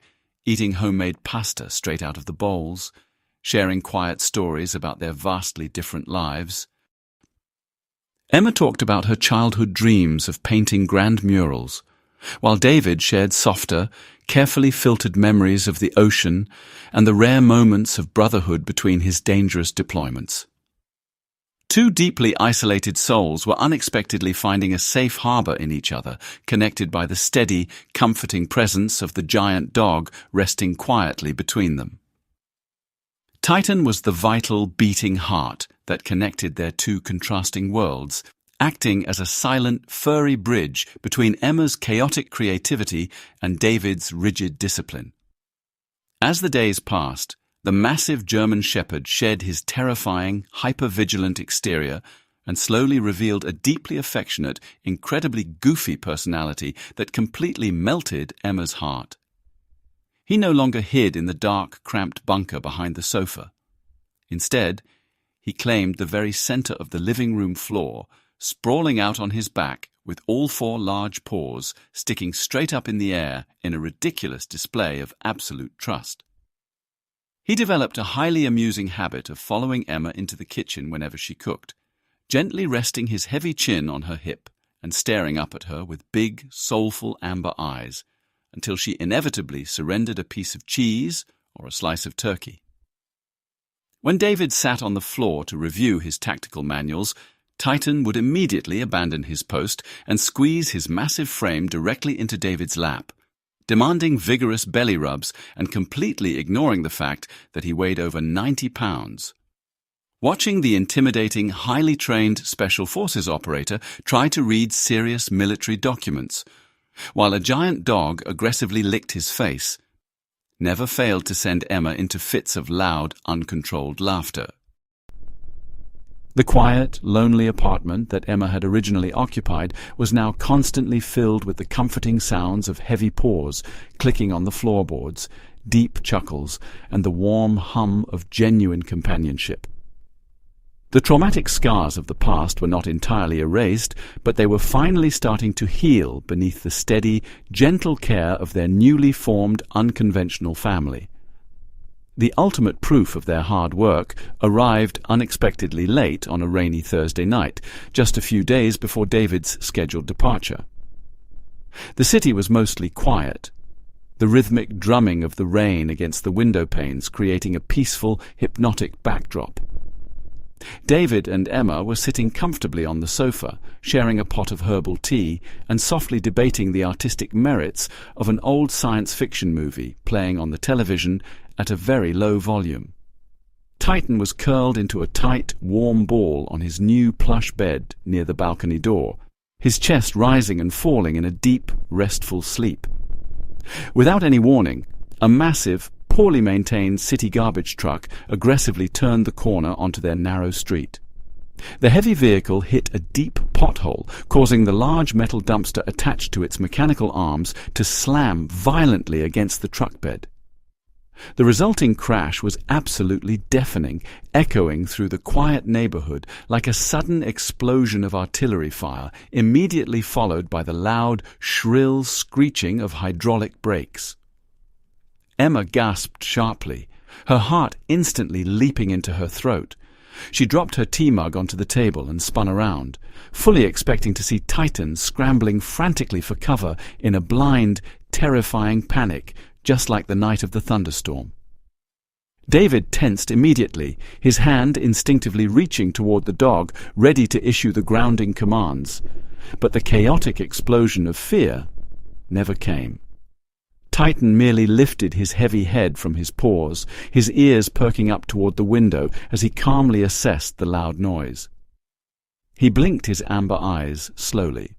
eating homemade pasta straight out of the bowls, sharing quiet stories about their vastly different lives. Emma talked about her childhood dreams of painting grand murals, while David shared softer, carefully filtered memories of the ocean and the rare moments of brotherhood between his dangerous deployments. Two deeply isolated souls were unexpectedly finding a safe harbor in each other, connected by the steady, comforting presence of the giant dog resting quietly between them. Titan was the vital, beating heart that connected their two contrasting worlds, acting as a silent, furry bridge between Emma's chaotic creativity and David's rigid discipline. As the days passed, the massive German Shepherd shed his terrifying, hyper-vigilant exterior and slowly revealed a deeply affectionate, incredibly goofy personality that completely melted Emma's heart. He no longer hid in the dark, cramped bunker behind the sofa. Instead, he claimed the very center of the living room floor, sprawling out on his back with all four large paws sticking straight up in the air in a ridiculous display of absolute trust. He developed a highly amusing habit of following Emma into the kitchen whenever she cooked, gently resting his heavy chin on her hip and staring up at her with big, soulful amber eyes, until she inevitably surrendered a piece of cheese or a slice of turkey. When David sat on the floor to review his tactical manuals, Titan would immediately abandon his post and squeeze his massive frame directly into David's lap, demanding vigorous belly rubs and completely ignoring the fact that he weighed over 90 pounds. Watching the intimidating, highly trained Special Forces operator try to read serious military documents, while a giant dog aggressively licked his face, never failed to send Emma into fits of loud, uncontrolled laughter. The quiet, lonely apartment that Emma had originally occupied was now constantly filled with the comforting sounds of heavy paws clicking on the floorboards, deep chuckles, and the warm hum of genuine companionship. The traumatic scars of the past were not entirely erased, but they were finally starting to heal beneath the steady, gentle care of their newly formed unconventional family. The ultimate proof of their hard work arrived unexpectedly late on a rainy Thursday night, just a few days before David's scheduled departure. The city was mostly quiet, the rhythmic drumming of the rain against the window panes creating a peaceful, hypnotic backdrop. David and Emma were sitting comfortably on the sofa, sharing a pot of herbal tea and softly debating the artistic merits of an old science fiction movie playing on the television at a very low volume. Titan was curled into a tight, warm ball on his new plush bed near the balcony door, his chest rising and falling in a deep, restful sleep. Without any warning, a massive, poorly maintained city garbage truck aggressively turned the corner onto their narrow street. The heavy vehicle hit a deep pothole, causing the large metal dumpster attached to its mechanical arms to slam violently against the truck bed. The resulting crash was absolutely deafening, echoing through the quiet neighborhood like a sudden explosion of artillery fire, immediately followed by the loud, shrill screeching of hydraulic brakes. Emma gasped sharply, her heart instantly leaping into her throat. She dropped her tea mug onto the table and spun around, fully expecting to see Titan scrambling frantically for cover in a blind, terrifying panic, just like the night of the thunderstorm. David tensed immediately, his hand instinctively reaching toward the dog, ready to issue the grounding commands. But the chaotic explosion of fear never came. Titan merely lifted his heavy head from his paws, his ears perking up toward the window as he calmly assessed the loud noise. He blinked his amber eyes slowly,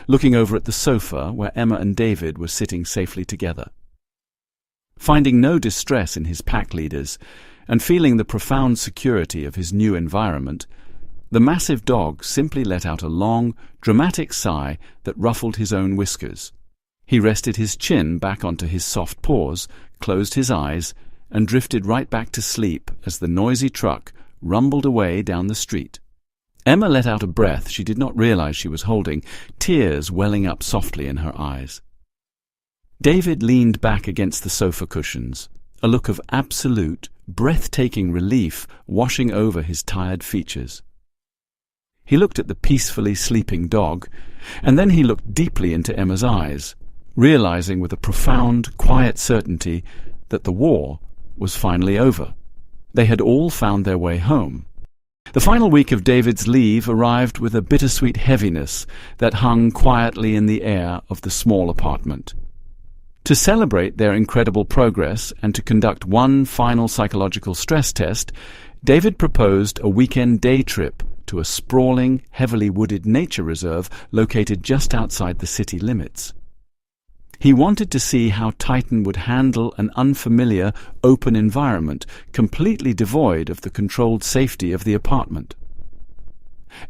looking over at the sofa where Emma and David were sitting safely together. Finding no distress in his pack leaders, and feeling the profound security of his new environment, the massive dog simply let out a long, dramatic sigh that ruffled his own whiskers. He rested his chin back onto his soft paws, closed his eyes, and drifted right back to sleep as the noisy truck rumbled away down the street. Emma let out a breath she did not realize she was holding, tears welling up softly in her eyes. David leaned back against the sofa cushions, a look of absolute, breathtaking relief washing over his tired features. He looked at the peacefully sleeping dog, and then he looked deeply into Emma's eyes, realizing with a profound, quiet certainty that the war was finally over. They had all found their way home. The final week of David's leave arrived with a bittersweet heaviness that hung quietly in the air of the small apartment. To celebrate their incredible progress and to conduct one final psychological stress test, David proposed a weekend day trip to a sprawling, heavily wooded nature reserve located just outside the city limits. He wanted to see how Titan would handle an unfamiliar, open environment completely devoid of the controlled safety of the apartment.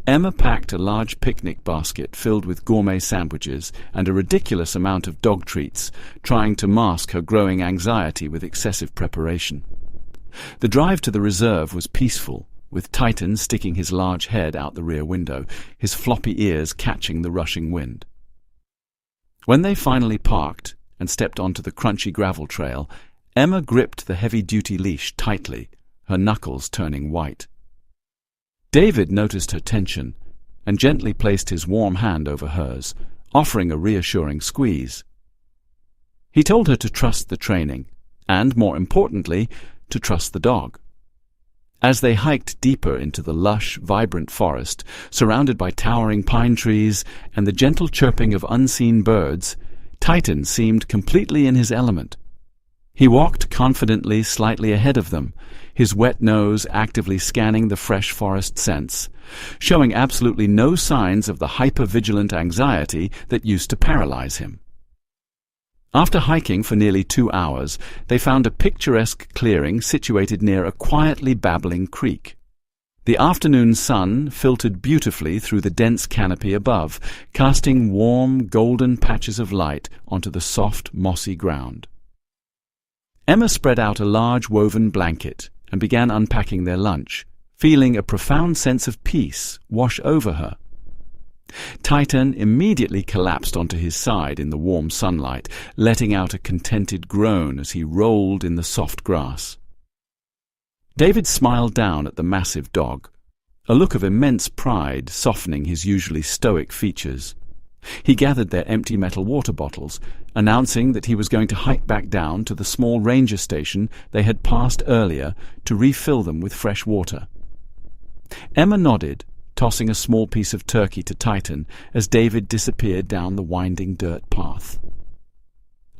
Emma packed a large picnic basket filled with gourmet sandwiches and a ridiculous amount of dog treats, trying to mask her growing anxiety with excessive preparation. The drive to the reserve was peaceful, with Titan sticking his large head out the rear window, his floppy ears catching the rushing wind. When they finally parked and stepped onto the crunchy gravel trail, Emma gripped the heavy-duty leash tightly, her knuckles turning white. David noticed her tension and gently placed his warm hand over hers, offering a reassuring squeeze. He told her to trust the training and, more importantly, to trust the dog. As they hiked deeper into the lush, vibrant forest, surrounded by towering pine trees and the gentle chirping of unseen birds, Titan seemed completely in his element. He walked confidently slightly ahead of them, his wet nose actively scanning the fresh forest scents, showing absolutely no signs of the hyper-vigilant anxiety that used to paralyze him. After hiking for nearly 2 hours, they found a picturesque clearing situated near a quietly babbling creek. The afternoon sun filtered beautifully through the dense canopy above, casting warm, golden patches of light onto the soft, mossy ground. Emma spread out a large woven blanket and began unpacking their lunch, feeling a profound sense of peace wash over her. Titan immediately collapsed onto his side in the warm sunlight, letting out a contented groan as he rolled in the soft grass. David smiled down at the massive dog, a look of immense pride softening his usually stoic features. He gathered their empty metal water bottles, announcing that he was going to hike back down to the small ranger station they had passed earlier to refill them with fresh water. Emma nodded, tossing a small piece of turkey to Titan as David disappeared down the winding dirt path.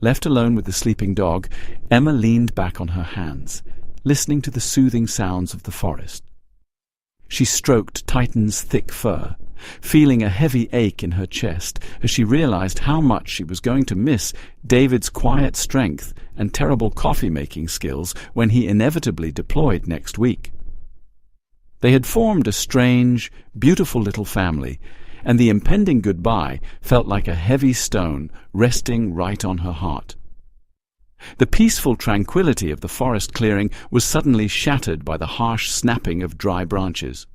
Left alone with the sleeping dog, Emma leaned back on her hands, listening to the soothing sounds of the forest. She stroked Titan's thick fur, feeling a heavy ache in her chest as she realized how much she was going to miss David's quiet strength and terrible coffee-making skills when he inevitably deployed next week. They had formed a strange, beautiful little family, and the impending goodbye felt like a heavy stone resting right on her heart. The peaceful tranquility of the forest clearing was suddenly shattered by the harsh snapping of dry branches.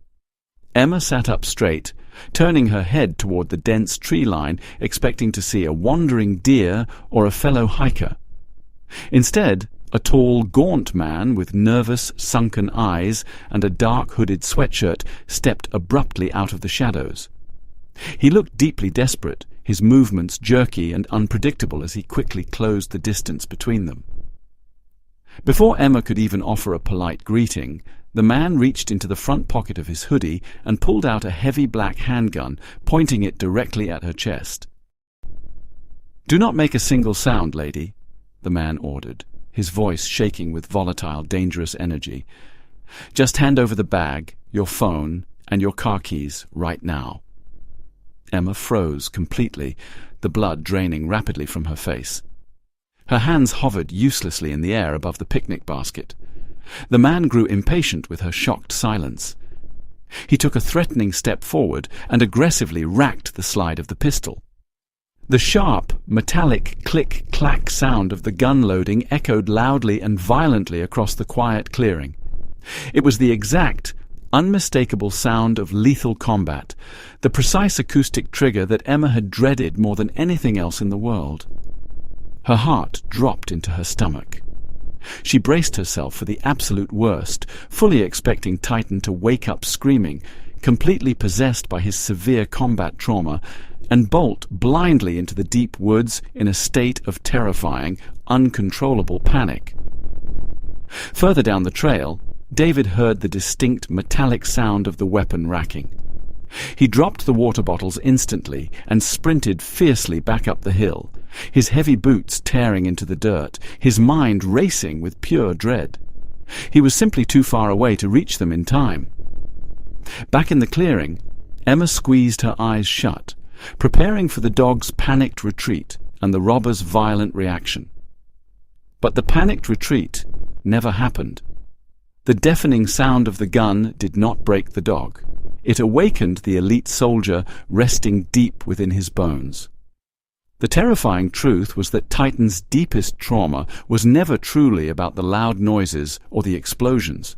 Emma sat up straight, turning her head toward the dense tree line, expecting to see a wandering deer or a fellow hiker. Instead, a tall, gaunt man with nervous, sunken eyes and a dark hooded sweatshirt stepped abruptly out of the shadows. He looked deeply desperate, his movements jerky and unpredictable as he quickly closed the distance between them. Before Emma could even offer a polite greeting, the man reached into the front pocket of his hoodie and pulled out a heavy black handgun, pointing it directly at her chest. "Do not make a single sound, lady," the man ordered, his voice shaking with volatile, dangerous energy. "Just hand over the bag, your phone, and your car keys right now." Emma froze completely, the blood draining rapidly from her face. Her hands hovered uselessly in the air above the picnic basket. The man grew impatient with her shocked silence. He took a threatening step forward and aggressively racked the slide of the pistol. The sharp, metallic click-clack sound of the gun loading echoed loudly and violently across the quiet clearing. It was the exact, unmistakable sound of lethal combat, the precise acoustic trigger that Emma had dreaded more than anything else in the world. Her heart dropped into her stomach. She braced herself for the absolute worst, fully expecting Titan to wake up screaming, completely possessed by his severe combat trauma, and bolt blindly into the deep woods in a state of terrifying, uncontrollable panic. Further down the trail, David heard the distinct metallic sound of the weapon racking. He dropped the water bottles instantly and sprinted fiercely back up the hill, his heavy boots tearing into the dirt, his mind racing with pure dread. He was simply too far away to reach them in time. Back in the clearing, Emma squeezed her eyes shut, preparing for the dog's panicked retreat and the robber's violent reaction. But the panicked retreat never happened. The deafening sound of the gun did not break the dog. It awakened the elite soldier resting deep within his bones. The terrifying truth was that Titan's deepest trauma was never truly about the loud noises or the explosions.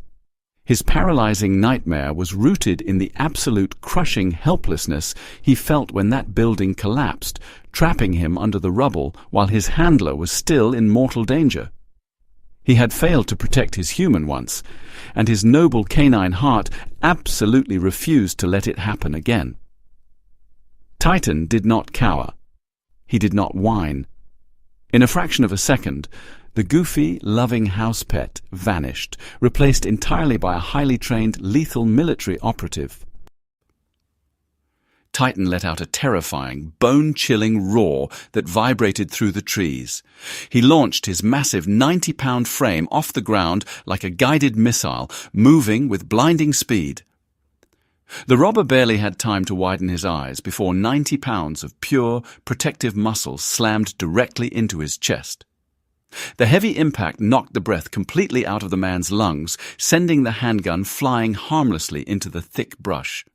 His paralyzing nightmare was rooted in the absolute crushing helplessness he felt when that building collapsed, trapping him under the rubble while his handler was still in mortal danger. He had failed to protect his human once, and his noble canine heart absolutely refused to let it happen again. Titan did not cower. He did not whine. In a fraction of a second, the goofy, loving house pet vanished, replaced entirely by a highly trained, lethal military operative. Titan let out a terrifying, bone-chilling roar that vibrated through the trees. He launched his massive 90-pound frame off the ground like a guided missile, moving with blinding speed. The robber barely had time to widen his eyes before 90 pounds of pure, protective muscle slammed directly into his chest. The heavy impact knocked the breath completely out of the man's lungs, sending the handgun flying harmlessly into the thick brush.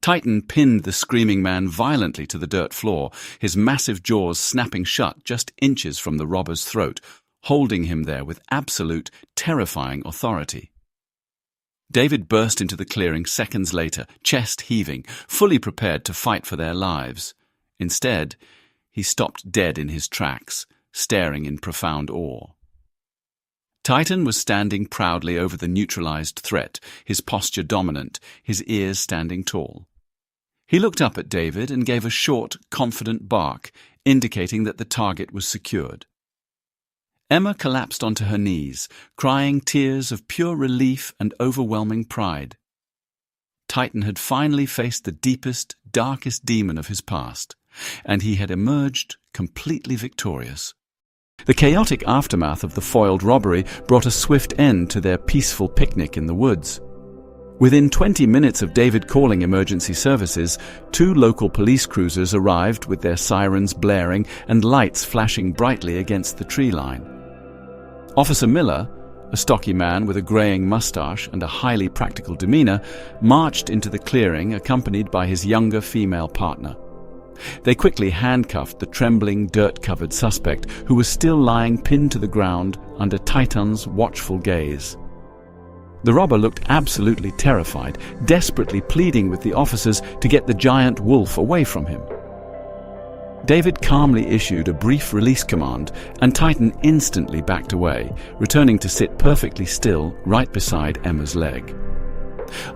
Titan pinned the screaming man violently to the dirt floor, his massive jaws snapping shut just inches from the robber's throat, holding him there with absolute, terrifying authority. David burst into the clearing seconds later, chest heaving, fully prepared to fight for their lives. Instead, he stopped dead in his tracks, staring in profound awe. Titan was standing proudly over the neutralized threat, his posture dominant, his ears standing tall. He looked up at David and gave a short, confident bark, indicating that the target was secured. Emma collapsed onto her knees, crying tears of pure relief and overwhelming pride. Titan had finally faced the deepest, darkest demon of his past, and he had emerged completely victorious. The chaotic aftermath of the foiled robbery brought a swift end to their peaceful picnic in the woods. Within 20 minutes of David calling emergency services, 2 local police cruisers arrived with their sirens blaring and lights flashing brightly against the tree line. Officer Miller, a stocky man with a greying mustache and a highly practical demeanor, marched into the clearing accompanied by his younger female partner. They quickly handcuffed the trembling, dirt-covered suspect who was still lying pinned to the ground under Titan's watchful gaze. The robber looked absolutely terrified, desperately pleading with the officers to get the giant wolf away from him. David calmly issued a brief release command, and Titan instantly backed away, returning to sit perfectly still right beside Emma's leg.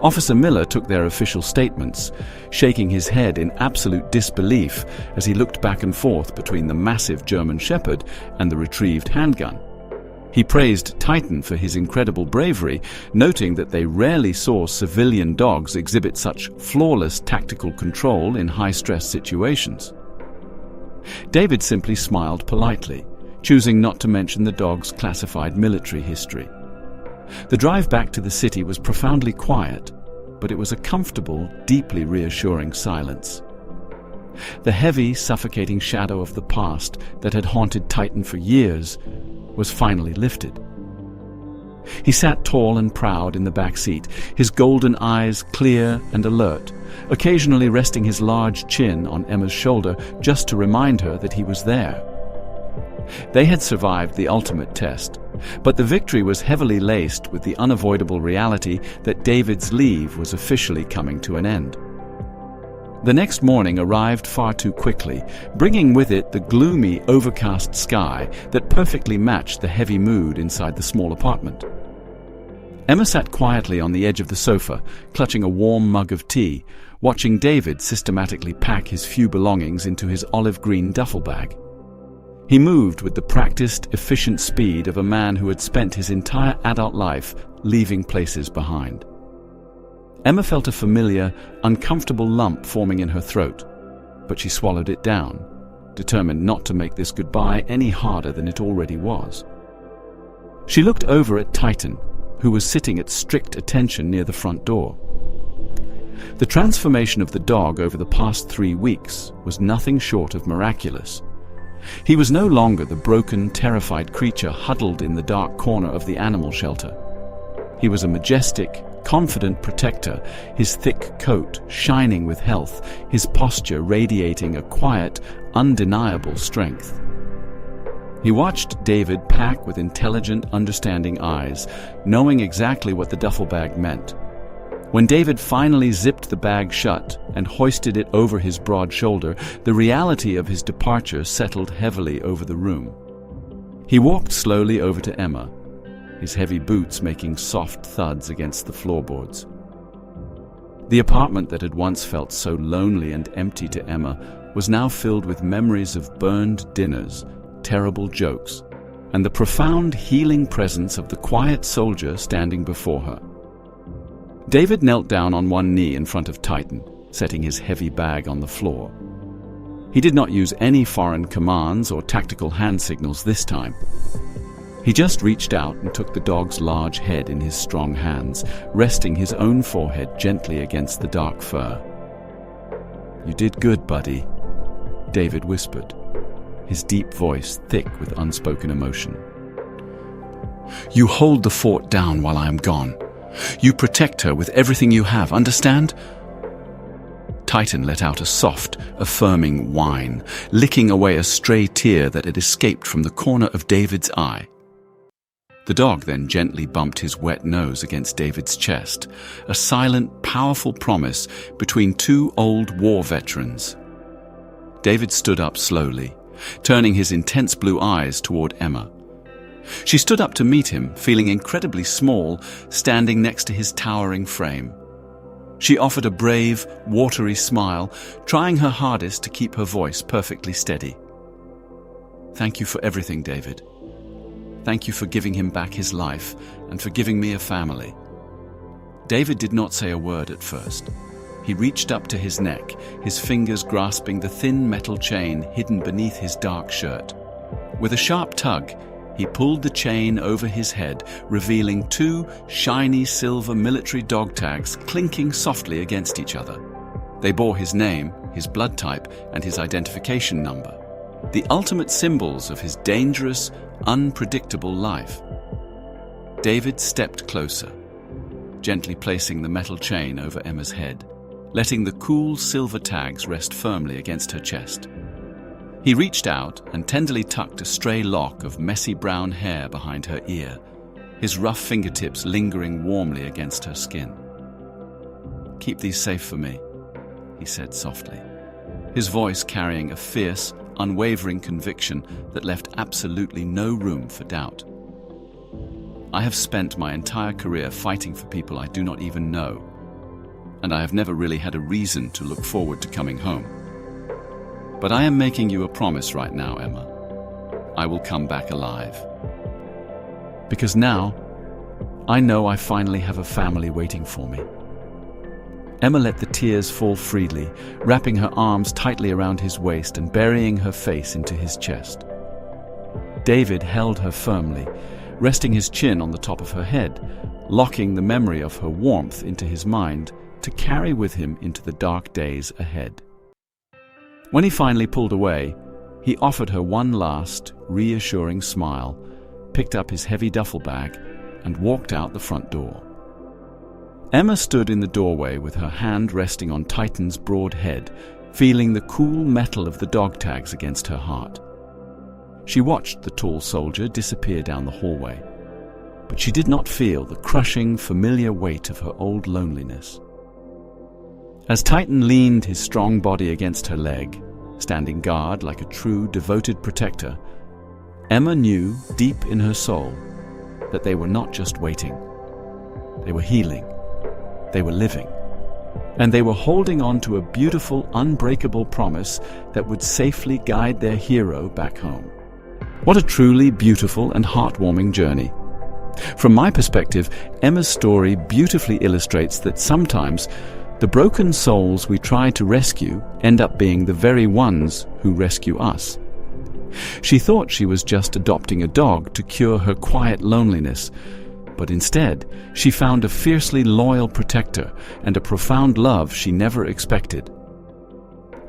Officer Miller took their official statements, shaking his head in absolute disbelief as he looked back and forth between the massive German Shepherd and the retrieved handgun. He praised Titan for his incredible bravery, noting that they rarely saw civilian dogs exhibit such flawless tactical control in high-stress situations. David simply smiled politely, choosing not to mention the dog's classified military history. The drive back to the city was profoundly quiet, but it was a comfortable, deeply reassuring silence. The heavy, suffocating shadow of the past that had haunted Titan for years was finally lifted. He sat tall and proud in the back seat, his golden eyes clear and alert, occasionally resting his large chin on Emma's shoulder just to remind her that he was there. They had survived the ultimate test, but the victory was heavily laced with the unavoidable reality that David's leave was officially coming to an end. The next morning arrived far too quickly, bringing with it the gloomy, overcast sky that perfectly matched the heavy mood inside the small apartment. Emma sat quietly on the edge of the sofa, clutching a warm mug of tea, watching David systematically pack his few belongings into his olive-green duffel bag. He moved with the practiced, efficient speed of a man who had spent his entire adult life leaving places behind. Emma felt a familiar, uncomfortable lump forming in her throat, but she swallowed it down, determined not to make this goodbye any harder than it already was. She looked over at Titan, who was sitting at strict attention near the front door. The transformation of the dog over the past 3 weeks was nothing short of miraculous. He was no longer the broken, terrified creature huddled in the dark corner of the animal shelter. He was a majestic, confident protector, his thick coat shining with health, his posture radiating a quiet, undeniable strength. He watched David pack with intelligent, understanding eyes, knowing exactly what the duffel bag meant. When David finally zipped the bag shut and hoisted it over his broad shoulder, the reality of his departure settled heavily over the room. He walked slowly over to Emma, his heavy boots making soft thuds against the floorboards. The apartment that had once felt so lonely and empty to Emma was now filled with memories of burned dinners, terrible jokes, and the profound healing presence of the quiet soldier standing before her. David knelt down on one knee in front of Titan, setting his heavy bag on the floor. He did not use any foreign commands or tactical hand signals this time. He just reached out and took the dog's large head in his strong hands, resting his own forehead gently against the dark fur. "You did good, buddy," David whispered, his deep voice thick with unspoken emotion. "You hold the fort down while I am gone. You protect her with everything you have, understand?" Titan let out a soft, affirming whine, licking away a stray tear that had escaped from the corner of David's eye. The dog then gently bumped his wet nose against David's chest, a silent, powerful promise between two old war veterans. David stood up slowly, turning his intense blue eyes toward Emma. She stood up to meet him, feeling incredibly small, standing next to his towering frame. She offered a brave, watery smile, trying her hardest to keep her voice perfectly steady. "Thank you for everything, David. Thank you for giving him back his life and for giving me a family." David did not say a word at first. He reached up to his neck, his fingers grasping the thin metal chain hidden beneath his dark shirt. With a sharp tug, he pulled the chain over his head, revealing two shiny silver military dog tags clinking softly against each other. They bore his name, his blood type, and his identification number, the ultimate symbols of his dangerous, unpredictable life. David stepped closer, gently placing the metal chain over Emma's head, letting the cool silver tags rest firmly against her chest. He reached out and tenderly tucked a stray lock of messy brown hair behind her ear, his rough fingertips lingering warmly against her skin. "Keep these safe for me," he said softly, his voice carrying a fierce, unwavering conviction that left absolutely no room for doubt. "I have spent my entire career fighting for people I do not even know, and I have never really had a reason to look forward to coming home. But I am making you a promise right now, Emma. I will come back alive. Because now, I know I finally have a family waiting for me." Emma let the tears fall freely, wrapping her arms tightly around his waist and burying her face into his chest. David held her firmly, resting his chin on the top of her head, locking the memory of her warmth into his mind to carry with him into the dark days ahead. When he finally pulled away, he offered her one last, reassuring smile, picked up his heavy duffel bag, and walked out the front door. Emma stood in the doorway with her hand resting on Titan's broad head, feeling the cool metal of the dog tags against her heart. She watched the tall soldier disappear down the hallway, but she did not feel the crushing, familiar weight of her old loneliness. As Titan leaned his strong body against her leg, standing guard like a true, devoted protector, Emma knew, deep in her soul, that they were not just waiting. They were healing. They were living. And they were holding on to a beautiful, unbreakable promise that would safely guide their hero back home. What a truly beautiful and heartwarming journey. From my perspective, Emma's story beautifully illustrates that sometimes the broken souls we try to rescue end up being the very ones who rescue us. She thought she was just adopting a dog to cure her quiet loneliness, but instead she found a fiercely loyal protector and a profound love she never expected.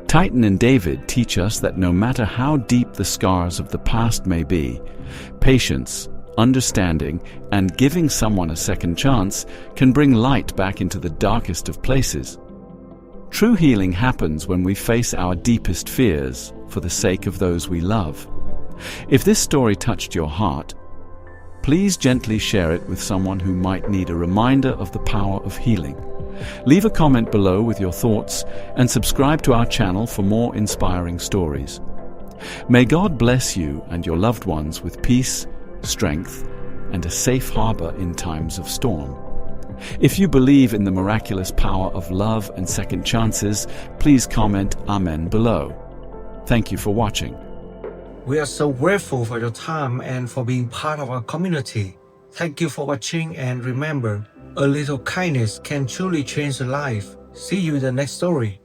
Titan and David teach us that no matter how deep the scars of the past may be, patience, understanding, and giving someone a second chance can bring light back into the darkest of places. True healing happens when we face our deepest fears for the sake of those we love. If this story touched your heart, please gently share it with someone who might need a reminder of the power of healing. Leave a comment below with your thoughts and subscribe to our channel for more inspiring stories. May God bless you and your loved ones with peace, strength, and a safe harbor in times of storm. If you believe in the miraculous power of love and second chances, please comment Amen below. Thank you for watching. We are so grateful for your time and for being part of our community. Thank you for watching, and remember, a little kindness can truly change a life. See you in the next story.